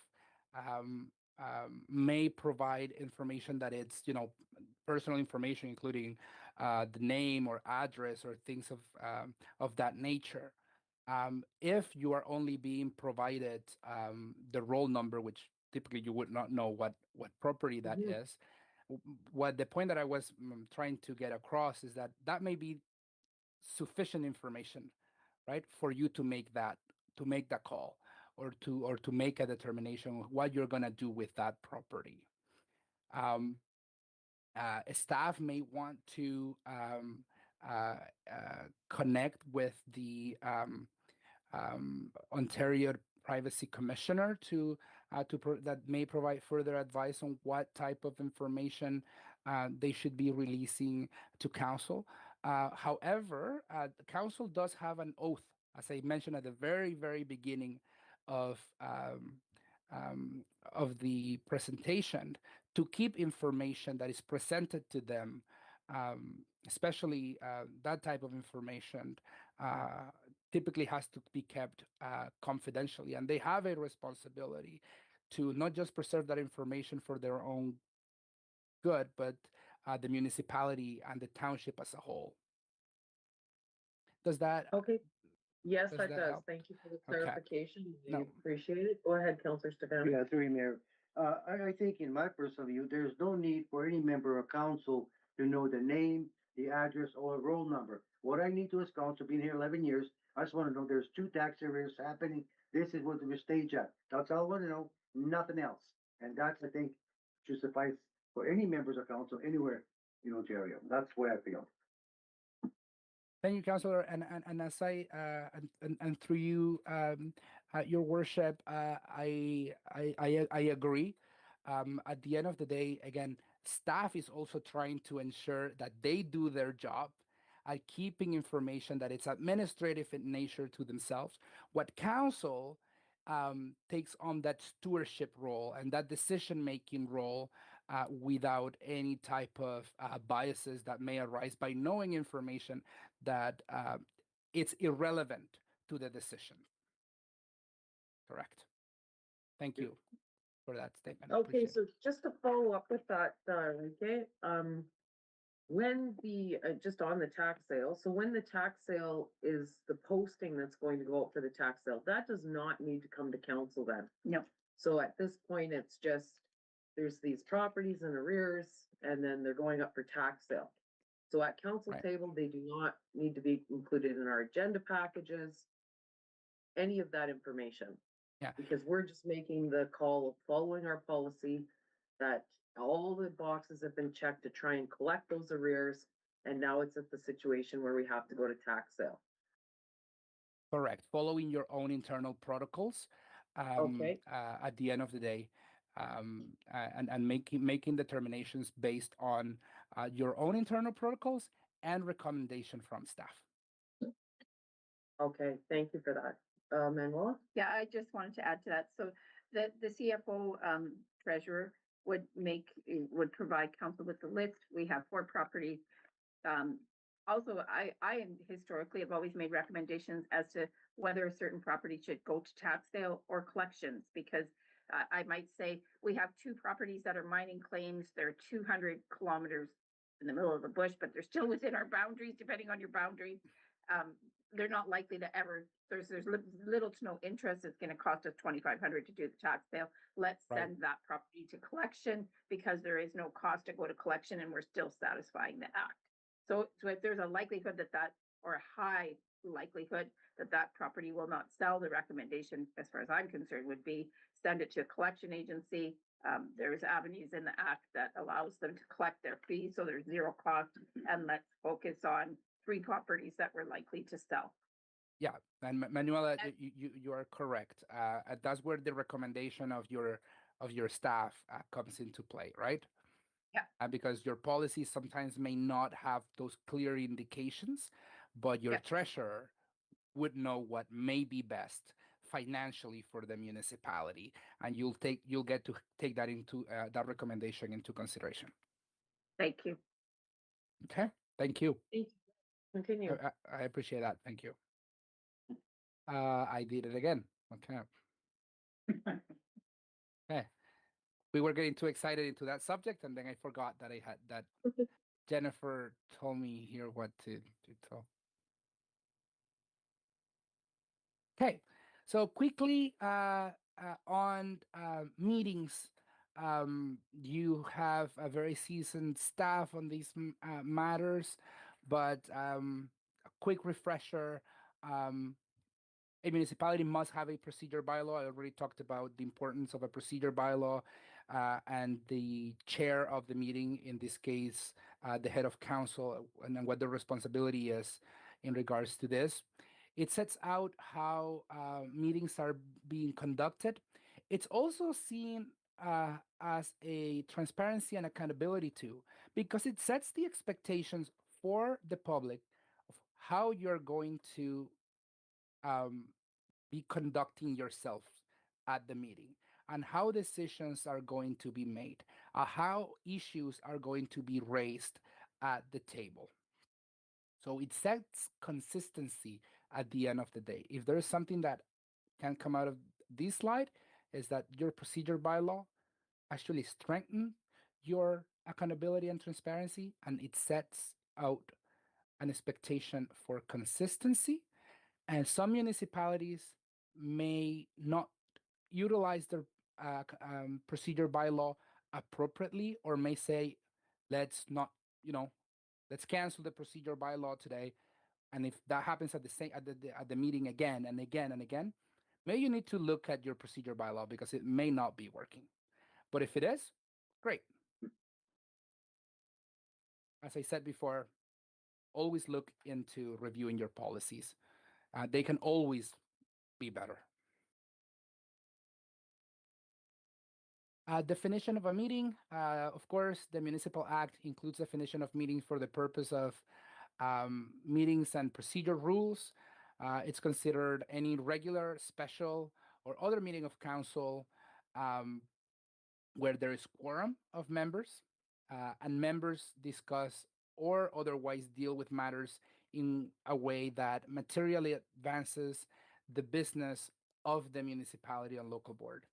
G: may provide information that it's, personal information, including the name or address or things of that nature. If you are only being provided the roll number, which typically you would not know what property that is. What the point that I was trying to get across is that may be sufficient information, right, for you to make that call or to make a determination of what you're gonna do with that property. Staff may want to connect with the Ontario Privacy Commissioner that may provide further advice on what type of information they should be releasing to council. However, the council does have an oath, as I mentioned at the very, very beginning of the presentation, to keep information that is presented to them, especially that type of information, typically has to be kept confidentially, and they have a responsibility to not just preserve that information for their own good, but the municipality and the township as a whole. Does that?
A: Okay. Yes,
G: Does
A: that
G: that
A: does.
G: help?
A: Thank you for the
G: Okay.
A: clarification. I
G: No.
A: appreciate it. Go ahead, Councillor Stefano.
B: Yeah, through you, Mayor. I think in my personal view, there's no need for any member of council to know the name, the address, or roll number. What I need to as council, being here 11 years, I just want to know there's two tax arrears happening. This is what the stage at. That's all I want to know, nothing else. And that's, I think, should suffice for any members of council anywhere in Ontario. That's the way I feel.
G: Thank you, Councillor. And as I and through you, Your worship, I agree. At the end of the day, again, staff is also trying to ensure that they do their job at keeping information that it's administrative in nature to themselves. What council takes on that stewardship role and that decision-making role without any type of biases that may arise by knowing information that it's irrelevant to the decision. Correct. Thank you for that statement. I
A: Okay,
G: appreciate it.
A: so just to follow up with that, okay, when the, just on the tax sale, so when the tax sale is the posting that's going to go out for the tax sale, that does not need to come to council then?
C: No.
A: So at this point, it's just, there's these properties in arrears, and then they're going up for tax sale. So at council
G: Right.
A: table, they do not need to be included in our agenda packages, any of that information.
G: Yeah.
A: Because we're just making the call of following our policy that all the boxes have been checked to try and collect those arrears. And now it's at the situation where we have to go to tax sale.
G: Correct. Following your own internal protocols.
A: Okay.
G: At the end of the day, and making determinations based on your own internal protocols and recommendation from staff.
A: Okay, thank you for that. Manuela?
C: Yeah, I just wanted to add to that. So the CFO treasurer would provide council with the list. We have 4 properties. Also, I historically have always made recommendations as to whether a certain property should go to tax sale or collections, because I might say we have 2 properties that are mining claims. They're 200 kilometers in the middle of the bush, but they're still within our boundaries, depending on your boundary. They're not likely to ever, there's little to no interest. It's going to cost us $2,500 to do the tax sale. Let's send that property to collection, because there is no cost to go to collection and we're still satisfying the act. So if there's a likelihood that or a high likelihood that property will not sell, the recommendation, as far as I'm concerned, would be send it to a collection agency. There's avenues in the act that allows them to collect their fees, so there's 0 cost, and let's focus on 3 properties that we're likely to sell.
G: Yeah, and Manuela, you are correct. That's where the recommendation of your staff comes into play, right?
C: Yeah.
G: Because your policies sometimes may not have those clear indications, but your treasurer would know what may be best financially for the municipality, and you'll get to take that into that recommendation into consideration.
C: Thank you.
G: Okay, thank you.
A: Continue.
G: I appreciate that. Thank you. I did it again. Okay. Okay. We were getting too excited into that subject, and then I forgot that I had that. Jennifer told me here what to tell. Okay, so quickly on meetings, you have a very seasoned staff on these matters, but a quick refresher. A municipality must have a procedure bylaw. I already talked about the importance of a procedure bylaw, and the chair of the meeting, in this case, the head of council, and then what the responsibility is in regards to this. It sets out how meetings are being conducted. It's also seen as a transparency and accountability tool, because it sets the expectations for the public of how you're going to be conducting yourself at the meeting, and how decisions are going to be made, how issues are going to be raised at the table. So it sets consistency at the end of the day. If there is something that can come out of this slide, is that your procedure bylaw actually strengthens your accountability and transparency, and it sets out an expectation for consistency. And some municipalities may not utilize their procedure bylaw appropriately, or may say, let's not, let's cancel the procedure bylaw today. And if that happens at the meeting again and again and again, maybe you need to look at your procedure bylaw, because it may not be working. But if it is, great. As I said before, always look into reviewing your policies. They can always be better. Definition of a meeting. Of course, the Municipal Act includes definition of meetings for the purpose of meetings and procedure rules. It's considered any regular, special, or other meeting of council um, where there is quorum of members and members discuss or otherwise deal with matters in a way that materially advances the business of the municipality and local board.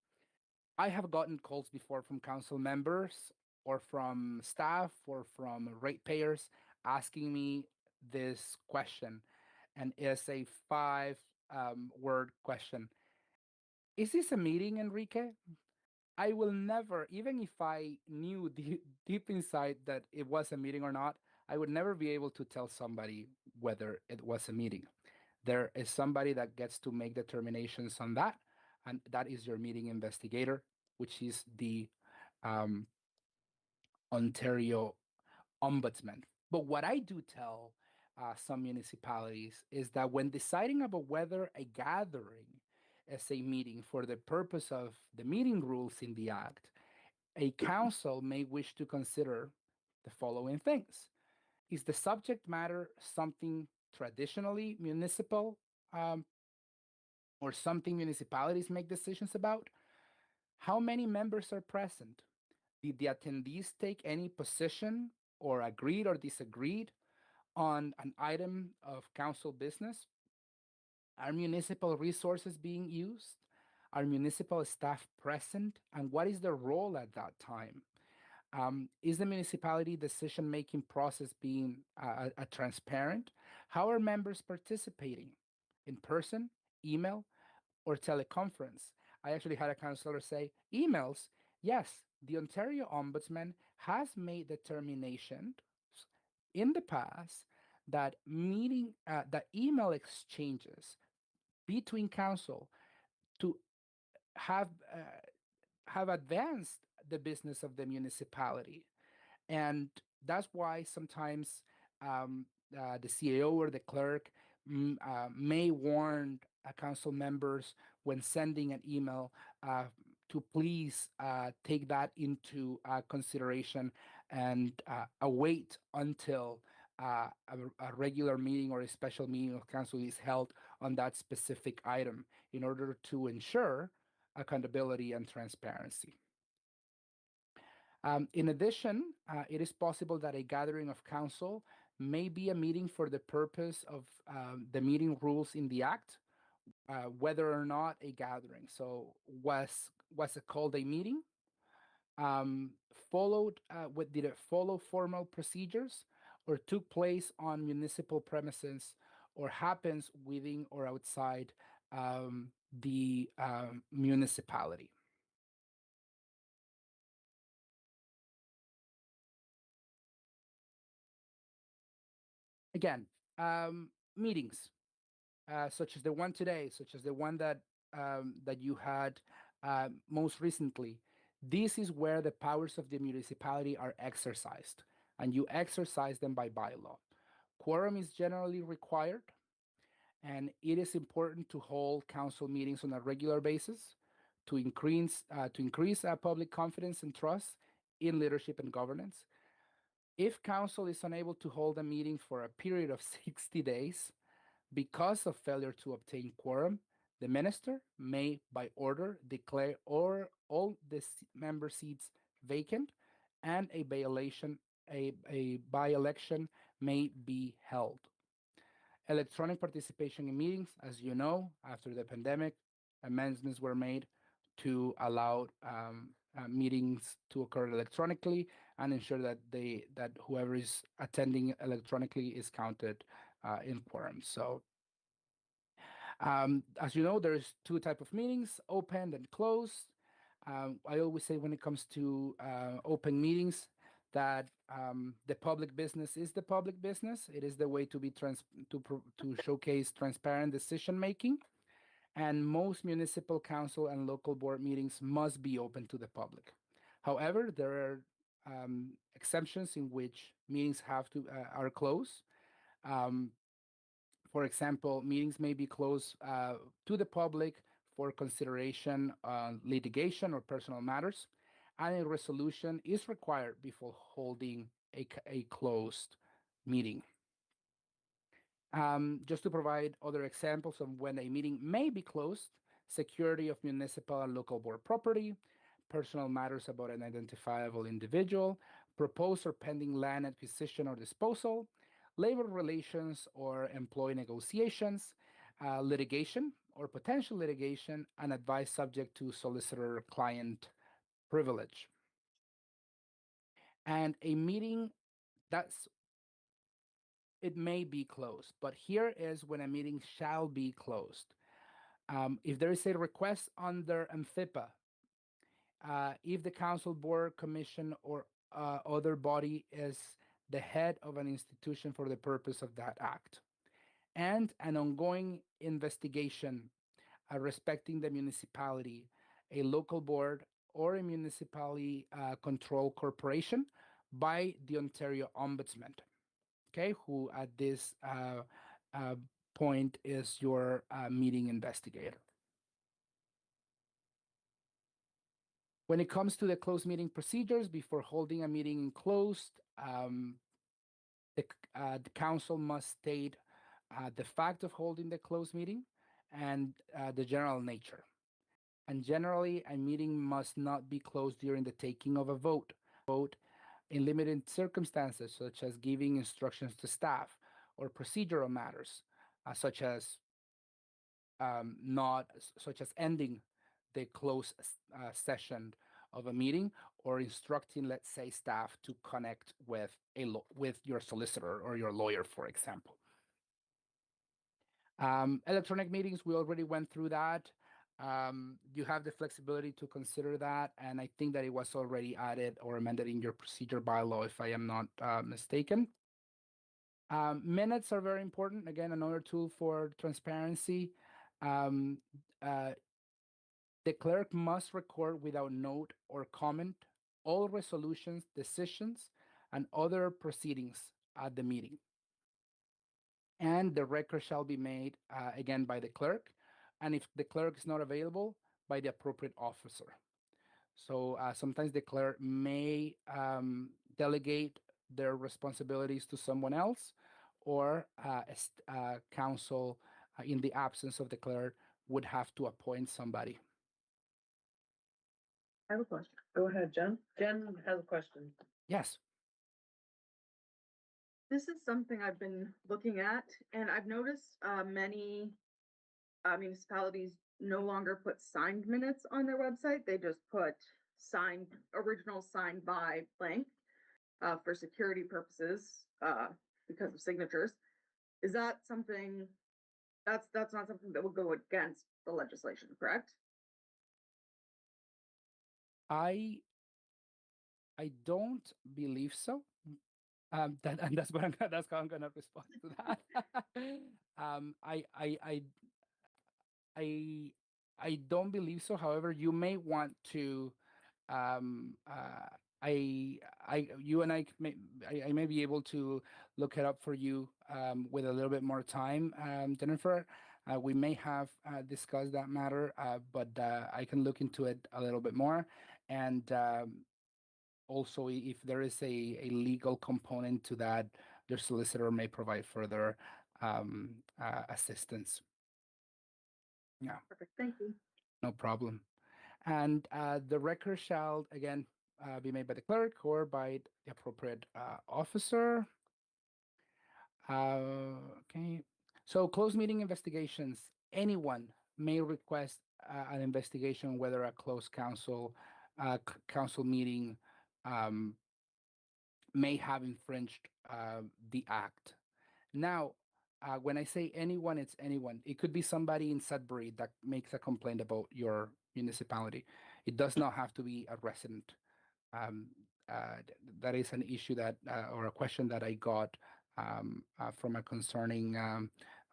G: I have gotten calls before from council members or from staff or from ratepayers asking me this question, and it's a five word question. Is this a meeting, Enrique? I will never, even if I knew deep inside that it was a meeting or not, I would never be able to tell somebody whether it was a meeting. There is somebody that gets to make determinations on that, and that is your meeting investigator, which is the um, Ontario Ombudsman. But what I do tell some municipalities is that when deciding about whether a gathering is a meeting for the purpose of the meeting rules in the Act, a council may wish to consider the following things. Is the subject matter something traditionally municipal um, or something municipalities make decisions about? How many members are present? Did the attendees take any position or agreed or disagreed on an item of council business? Are municipal resources being used? Are municipal staff present? And what is their role at that time? Is the municipality decision-making process being transparent? How are members participating? In person, email, or teleconference? I actually had a councillor say, emails. Yes, the Ontario Ombudsman has made determinations in the past that that email exchanges between council to have uh, have advanced the business of the municipality. And that's why sometimes the CAO or the clerk may warn council members when sending an email to please take that into consideration and await until a regular meeting or a special meeting of council is held on that specific item in order to ensure accountability and transparency. In addition, it is possible that a gathering of council may be a meeting for the purpose of the meeting rules in the Act, whether or not a gathering. So was it called a meeting? Um, did it follow formal procedures or took place on municipal premises or happens within or outside the municipality? Again, meetings such as the one today, such as the one that you had most recently. This is where the powers of the municipality are exercised, and you exercise them by bylaw. Quorum is generally required, and it is important to hold council meetings on a regular basis to increase public confidence and trust in leadership and governance. If council is unable to hold a meeting for a period of 60 days, because of failure to obtain quorum, the minister may, by order, declare all the member seats vacant, and a by-election may be held. Electronic participation in meetings, as you know, after the pandemic, amendments were made to allow meetings to occur electronically and ensure that whoever is attending electronically is counted in quorum. So as you know, there's two types of meetings, open and closed. I always say when it comes to open meetings that the public business is the public business. It is the way to be to showcase transparent decision making. And most municipal council and local board meetings must be open to the public. However, there are exceptions in which meetings are closed. Um, for example, meetings may be closed to the public for consideration on litigation or personal matters, and a resolution is required before holding a closed meeting. Just to provide other examples of when a meeting may be closed: security of municipal and local board property, personal matters about an identifiable individual, proposed or pending land acquisition or disposal, labor relations or employee negotiations, litigation or potential litigation, and advice subject to solicitor-client privilege. And a meeting that's it may be closed, but here is when a meeting shall be closed. If there is a request under AMFIPA, if the council, board, commission, or other body is the head of an institution for the purpose of that act, and an ongoing investigation respecting the municipality, a local board, or a municipally controlled corporation by the Ontario Ombudsman, okay, who at this point is your meeting investigator. When it comes to the closed meeting procedures, before holding a meeting closed, the council must state the fact of holding the closed meeting and the general nature. And generally, a meeting must not be closed during the taking of a vote in limited circumstances, such as giving instructions to staff, or procedural matters, such as ending the closed session of a meeting, or instructing, let's say, staff to connect with with your solicitor or your lawyer, for example. Electronic meetings, we already went through that. You have the flexibility to consider that, and I think that it was already added or amended in your procedure bylaw, if I am not mistaken. Minutes are very important. Again, another tool for transparency. The clerk must record without note or comment all resolutions, decisions, and other proceedings at the meeting. And the record shall be made again by the clerk, and if the clerk is not available, by the appropriate officer. So sometimes the clerk may delegate their responsibilities to someone else, or council, in the absence of the clerk, would have to appoint somebody.
A: I have a question. Go ahead, Jen. Jen has a question.
G: Yes.
F: This is something I've been looking at, and I've noticed many municipalities no longer put signed minutes on their website. They just put signed, original signed by blank for security purposes because of signatures. Is that something that's not something that would go against the legislation, correct?
G: I don't believe so. And that's what that's how I'm gonna respond to that. I don't believe so. However, you may want to. You and I may be able to look it up for you with a little bit more time, Jennifer. We may have discussed that matter, but I can look into it a little bit more. And also, if there is a legal component to that, your solicitor may provide further assistance. Yeah.
F: Perfect. Thank you.
G: No problem. And the record shall, again, be made by the clerk or by the appropriate officer. Okay. So closed meeting investigations. Anyone may request an investigation whether a closed council meeting may have infringed the act. Now, when I say anyone, it's anyone. It could be somebody in Sudbury that makes a complaint about your municipality. It does not have to be a resident. That is an issue that, or a question that I got from a concerning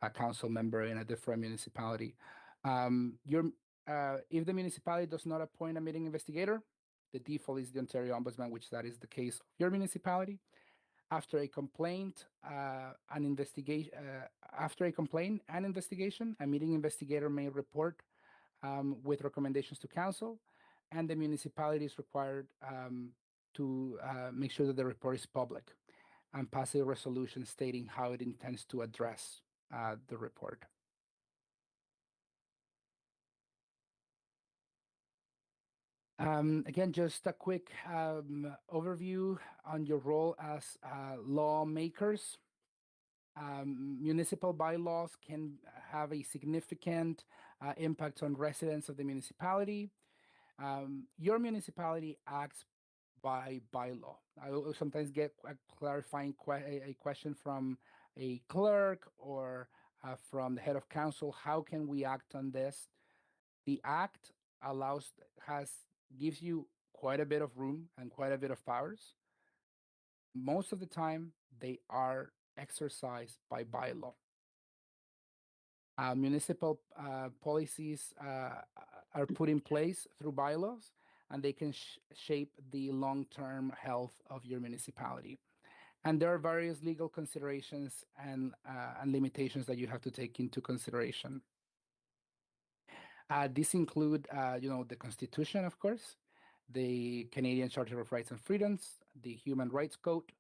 G: a council member in a different municipality. If the municipality does not appoint a meeting investigator, the default is the Ontario Ombudsman, which that is the case of your municipality. After a complaint, an investigation, a meeting investigator may report with recommendations to council, and the municipality is required to make sure that the report is public and pass a resolution stating how it intends to address the report. Again, just a quick overview on your role as lawmakers. Municipal bylaws can have a significant impact on residents of the municipality. Your municipality acts by bylaw. I will sometimes get a clarifying a question from a clerk or from the head of council. How can we act on this? The act gives you quite a bit of room and quite a bit of powers. Most of the time, they are exercised by bylaw. Municipal policies are put in place through bylaws, and they can shape the long-term health of your municipality. And there are various legal considerations and limitations that you have to take into consideration. These include, the Constitution, of course, the Canadian Charter of Rights and Freedoms, the Human Rights Code,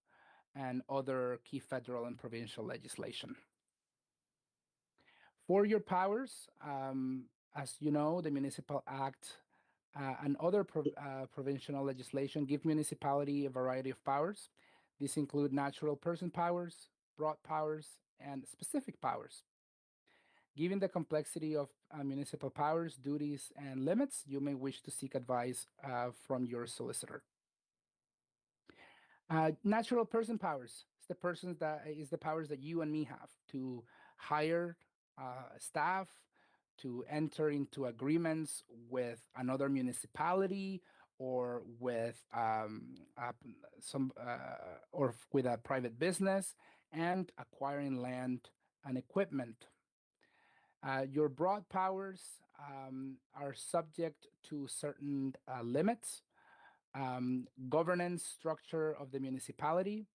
G: and other key federal and provincial legislation. For your powers, as you know, the Municipal Act and other provincial legislation give municipality a variety of powers. These include natural person powers, broad powers, and specific powers. Given the complexity of municipal powers, duties, and limits, you may wish to seek advice from your solicitor. Natural person powers is the powers that you and me have to hire staff, to enter into agreements with another municipality or with with a private business, and acquiring land and equipment. Your broad powers are subject to certain limits. Governance structure of the municipality,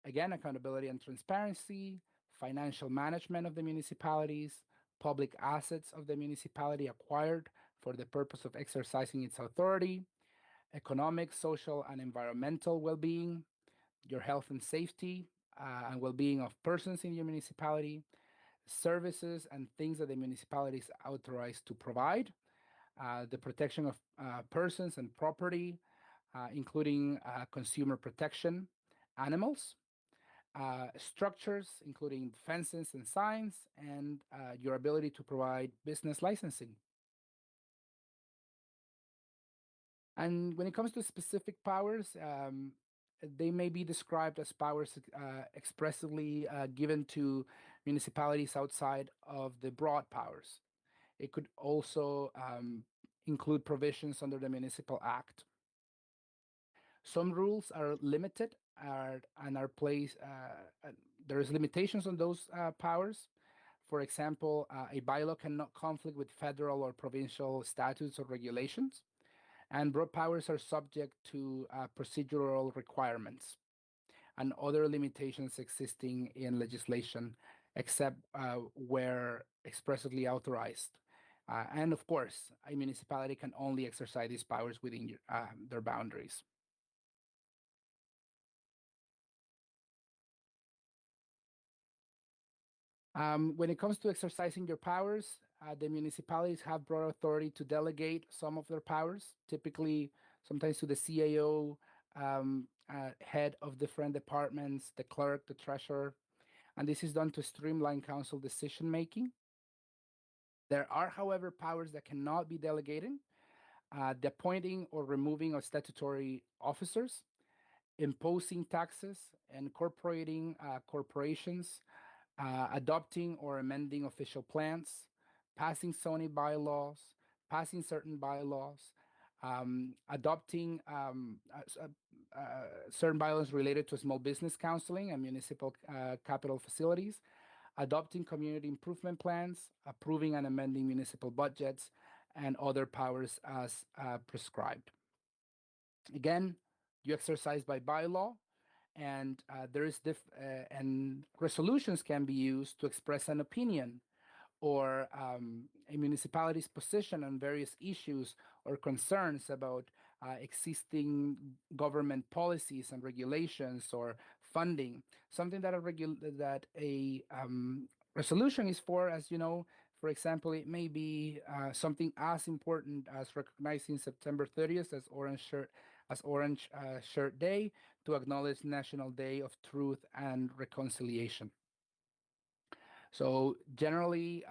G: again, accountability and transparency, financial management of the municipalities, public assets of the municipality acquired for the purpose of exercising its authority, economic, social, and environmental well-being, your health and safety and well-being of persons in your municipality, services and things that the municipality is authorized to provide, the protection of persons and property, including consumer protection, animals, structures, including fences and signs, and your ability to provide business licensing. And when it comes to specific powers, they may be described as powers expressively given to municipalities outside of the broad powers. It could also include provisions under the Municipal Act. Some rules are limited and are placed, there's limitations on those powers. For example, a bylaw cannot conflict with federal or provincial statutes or regulations, and broad powers are subject to procedural requirements and other limitations existing in legislation, except where expressly authorized. And of course, a municipality can only exercise these powers within their boundaries. When it comes to exercising your powers, the municipalities have broad authority to delegate some of their powers, typically sometimes to the CAO, head of different departments, the clerk, the treasurer, and this is done to streamline council decision-making. There are, however, powers that cannot be delegated: the appointing or removing of statutory officers, imposing taxes, incorporating corporations, adopting or amending official plans, passing zoning bylaws, passing certain bylaws, adopting certain bylaws related to small business counseling and municipal capital facilities, adopting community improvement plans, approving and amending municipal budgets, and other powers as prescribed. Again, you exercise by bylaw, and and resolutions can be used to express an opinion or a municipality's position on various issues or concerns about existing government policies and regulations or funding. Something that a resolution is for, as you know. For example, it may be something as important as recognizing September 30th as Orange Shirt Day, to acknowledge National Day of Truth and Reconciliation. So generally,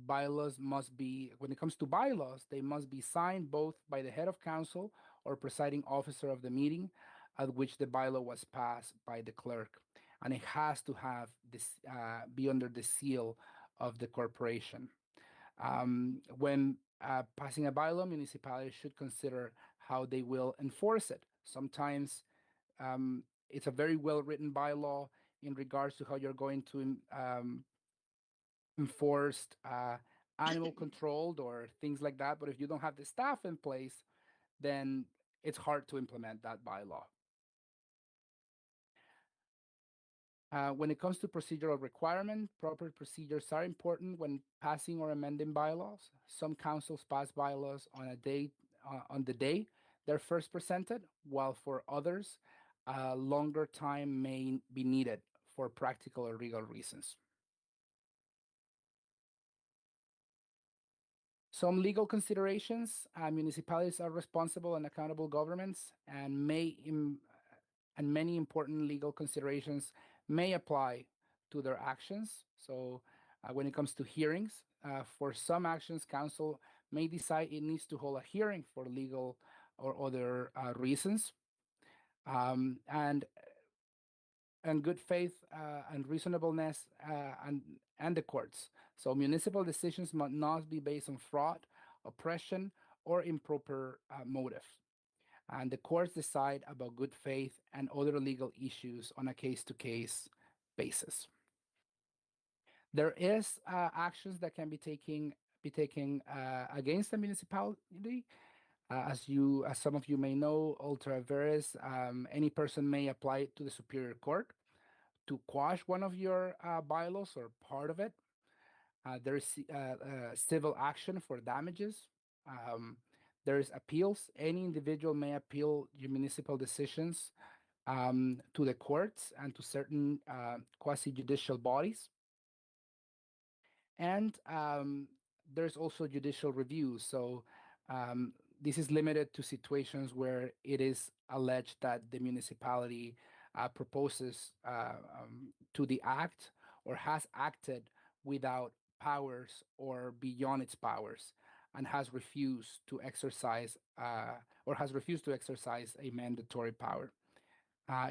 G: bylaws must be, when it comes to bylaws, they must be signed both by the head of council or presiding officer of the meeting at which the bylaw was passed by the clerk. And it has to have this, be under the seal of the corporation. When passing a bylaw, municipalities should consider how they will enforce it. Sometimes it's a very well-written bylaw in regards to how you're going to enforce animal controlled or things like that. But if you don't have the staff in place, then it's hard to implement that bylaw. When it comes to procedural requirement, proper procedures are important when passing or amending bylaws. Some councils pass bylaws on the day they're first presented, while for others, longer time may be needed for practical or legal reasons. Some legal considerations: municipalities are responsible and accountable governments, and many important legal considerations may apply to their actions. So when it comes to hearings, for some actions, council may decide it needs to hold a hearing for legal or other reasons. And good faith and reasonableness and the courts. So municipal decisions must not be based on fraud, oppression, or improper motive. And the courts decide about good faith and other legal issues on a case-to-case basis. There is actions that can be taken against the municipality. As some of you may know, ultra vires, any person may apply it to the Superior Court to quash one of your bylaws or part of it. There is civil action for damages. There is appeals. Any individual may appeal your municipal decisions to the courts and to certain quasi-judicial bodies. And there's also judicial review. So this is limited to situations where it is alleged that the municipality proposes to the act or has acted without powers or beyond its powers, and has refused to exercise a mandatory power.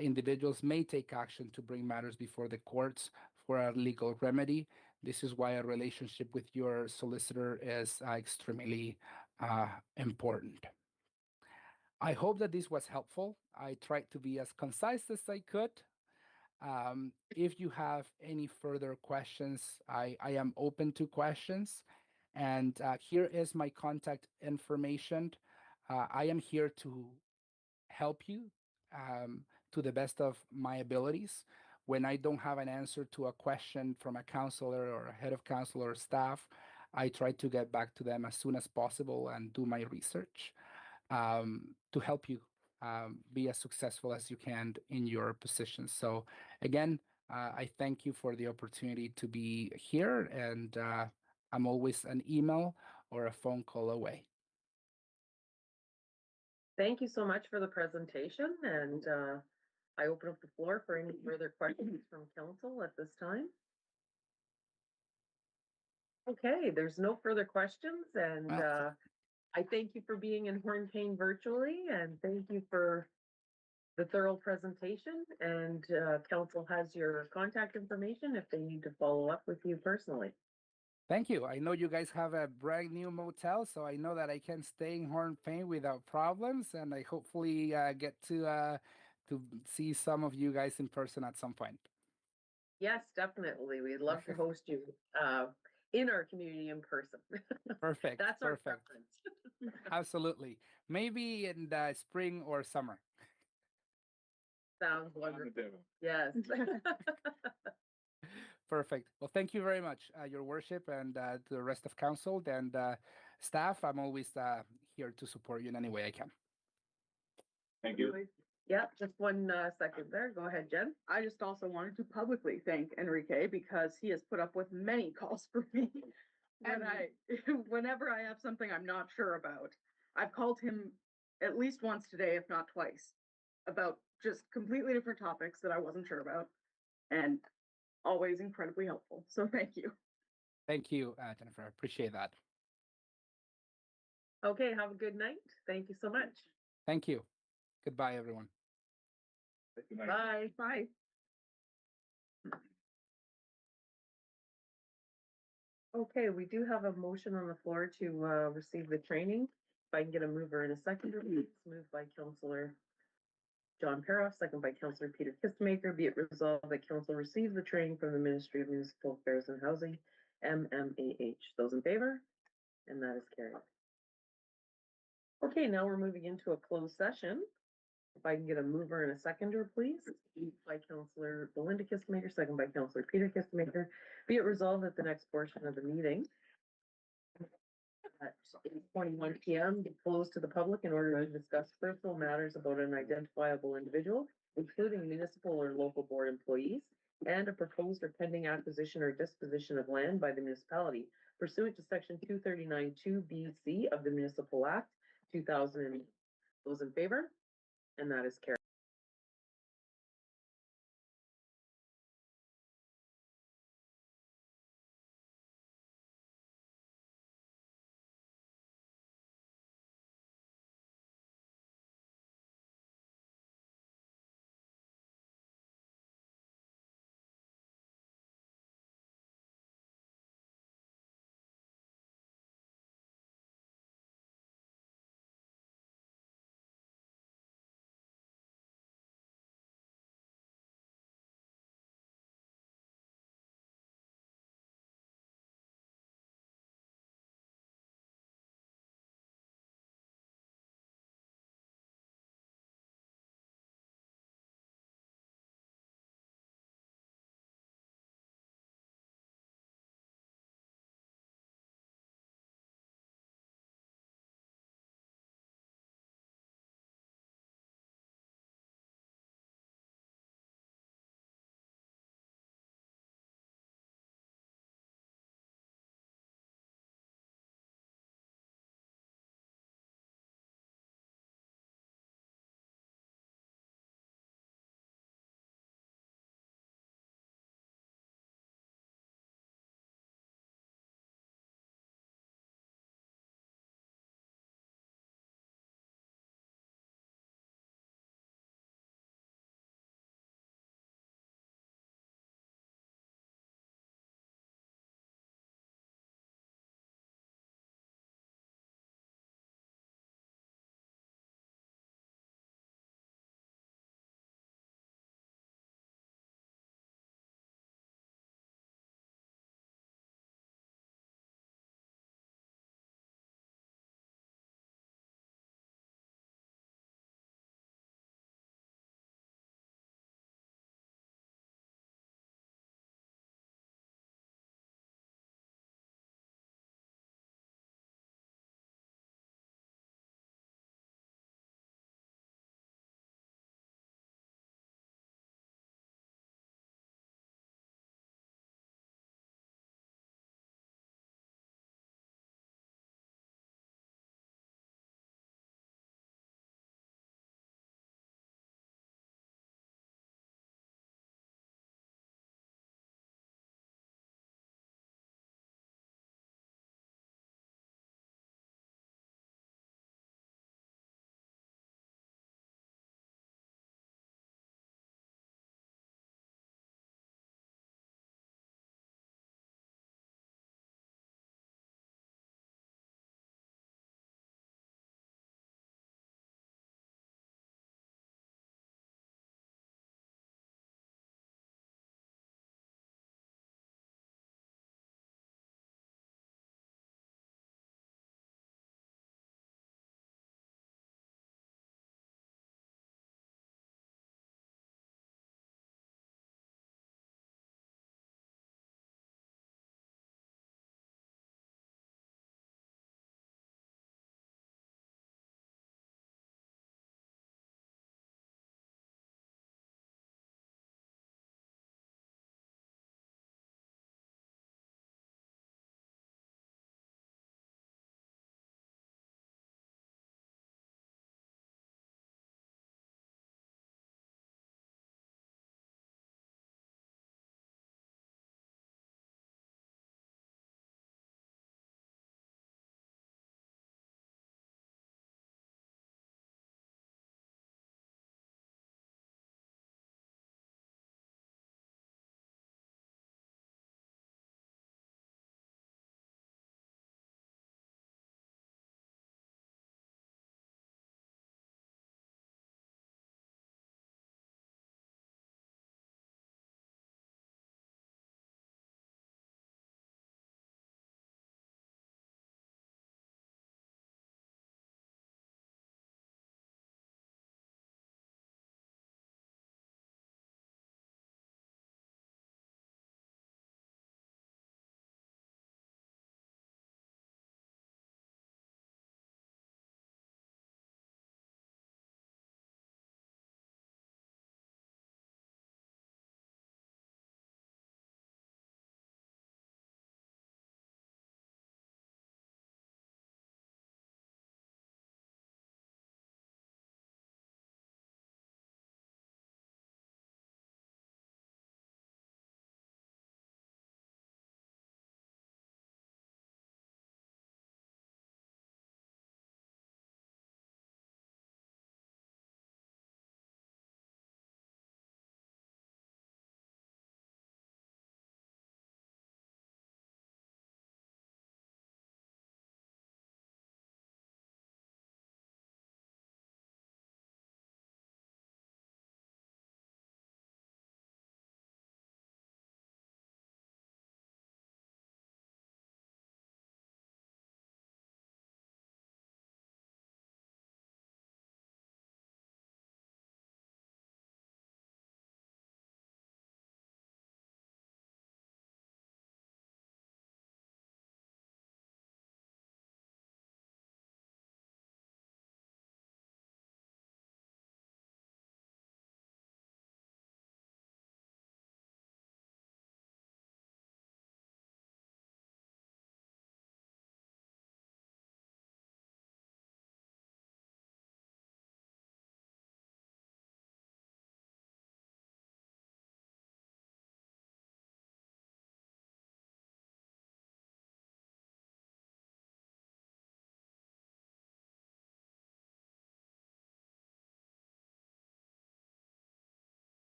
G: Individuals may take action to bring matters before the courts for a legal remedy. This is why a relationship with your solicitor is extremely important. I hope that this was helpful. I tried to be as concise as I could. If you have any further questions, I am open to questions. And here is my contact information. I am here to help you to the best of my abilities. When I don't have an answer to a question from a counselor or a head of council or staff, I try to get back to them as soon as possible and do my research to help you be as successful as you can in your position. So again, I thank you for the opportunity to be here, and I'm always an email or a phone call away.
A: Thank you so much for the presentation, and I open up the floor for any further questions from council at this time. Okay, there's no further questions, and I thank you for being in Hornepayne virtually, and thank you for the thorough presentation. And council has your contact information if they need to follow up with you personally.
G: Thank you. I know you guys have a brand new motel, so I know that I can stay in Hornepayne without problems, and I hopefully get to see some of you guys in person at some point.
A: Yes, definitely. We'd love to host you in our community in person.
G: Perfect.
A: That's our
G: Perfect.
A: preference.
G: Absolutely. Maybe in the spring or summer.
A: Sounds wonderful. Yes.
G: Perfect. Well, thank you very much, Your Worship, and to the rest of council and staff. I'm always here to support you in any way I can.
H: Thank you.
A: Yeah, just one second there. Go ahead, Jen.
F: I just also wanted to publicly thank Enrique because he has put up with many calls for me. And whenever I have something I'm not sure about, I've called him at least once today, if not twice, about just completely different topics that I wasn't sure about. And always incredibly helpful. So thank you.
G: Thank you, Jennifer. I appreciate that.
A: Okay, have a good night. Thank you so much.
G: Thank you. Goodbye, everyone.
A: Bye.
F: Bye.
A: Okay, we do have a motion on the floor to receive the training. If I can get a mover and a seconder, please. Moved by Councillor John Paroff, second by Councillor Peter Kistemaker. Be it resolved that council receive the training from the Ministry of Municipal Affairs and Housing, MMAH. Those in favor? And that is carried. Okay, now we're moving into a closed session. If I can get a mover and a seconder, please. Moved by Councillor Belinda Kistemaker, second by Councillor Peter Kistemaker. Be it resolved that the next portion of the meeting at 8:21 p.m. be closed to the public in order to discuss personal matters about an identifiable individual, including municipal or local board employees, and a proposed or pending acquisition or disposition of land by the municipality pursuant to section 239(2)(b)(c) of the Municipal Act 2000. Those in favor? And that is carried.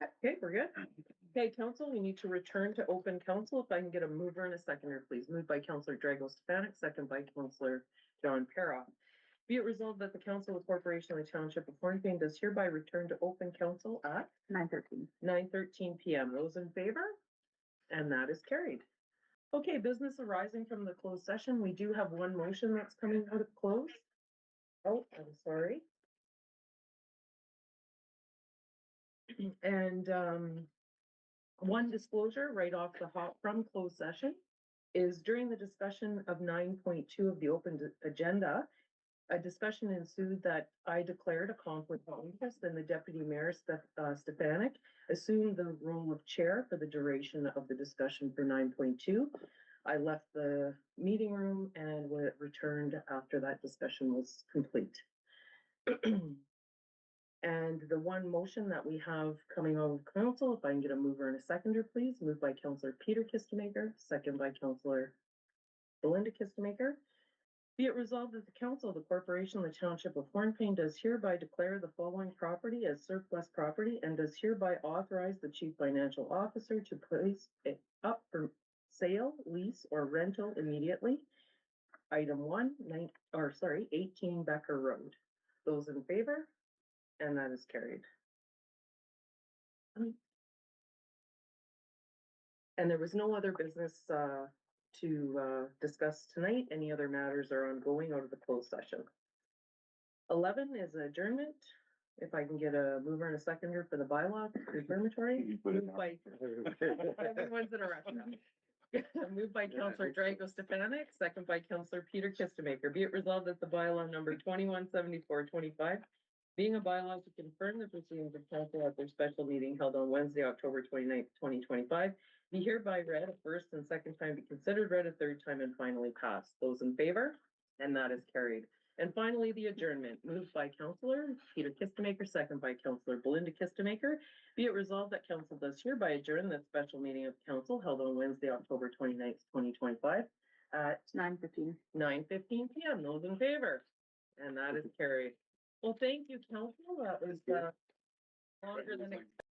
A: Okay, we're good. Okay, council, we need to return to open council. If I can get a mover and a seconder, please. Moved by Councillor Drago Stefanik, second by Councillor John Para. Be it resolved that the Council of Corporation of the Township of Hornepayne does hereby return to open council at
C: 9:13.
A: 9:13 PM. Those in favor? And that is carried. Okay, business arising from the closed session. We do have one motion that's coming out of close. Oh, I'm sorry. And one disclosure right off the hop from closed session is during the discussion of 9.2 of the open agenda, a discussion ensued that I declared a conflict of interest and the deputy mayor Stefanik assumed the role of chair for the duration of the discussion for 9.2. I left the meeting room and returned after that discussion was complete. And the one motion that we have coming out of council, if I can get a mover and a seconder, please. Moved by Councillor Peter Kistemaker, second by Councillor Belinda Kistemaker. Be it resolved that the council of the corporation of the township of Hornepayne does hereby declare the following property as surplus property and does hereby authorize the chief financial officer to place it up for sale, lease, or rental immediately. Item 18 Becker Road. Those in favor? And that is carried. And there was no other business to discuss tonight. Any other matters are ongoing out of the closed session. 11 is adjournment. If I can get a mover and a seconder for the bylaw confirmatory. Moved by everyone's in a rush now. Moved by Councillor Drago Stefanik, second by Councillor Peter Kistemaker. Be it resolved that the bylaw number 217425 being a bylaw to confirm the proceedings of council at their special meeting held on Wednesday, October 29th, 2025, be hereby read a first and second time, be considered read a third time, and finally passed. Those in favor? And that is carried. And finally, the adjournment, moved by Councillor Peter Kistemaker, second by Councillor Belinda Kistemaker. Be it resolved that council does hereby adjourn the special meeting of council held on Wednesday, October 29th, 2025 at
C: 9:15.
A: 9:15 PM. Those in favor? And that is carried. Well, thank you, council. That was longer than expected.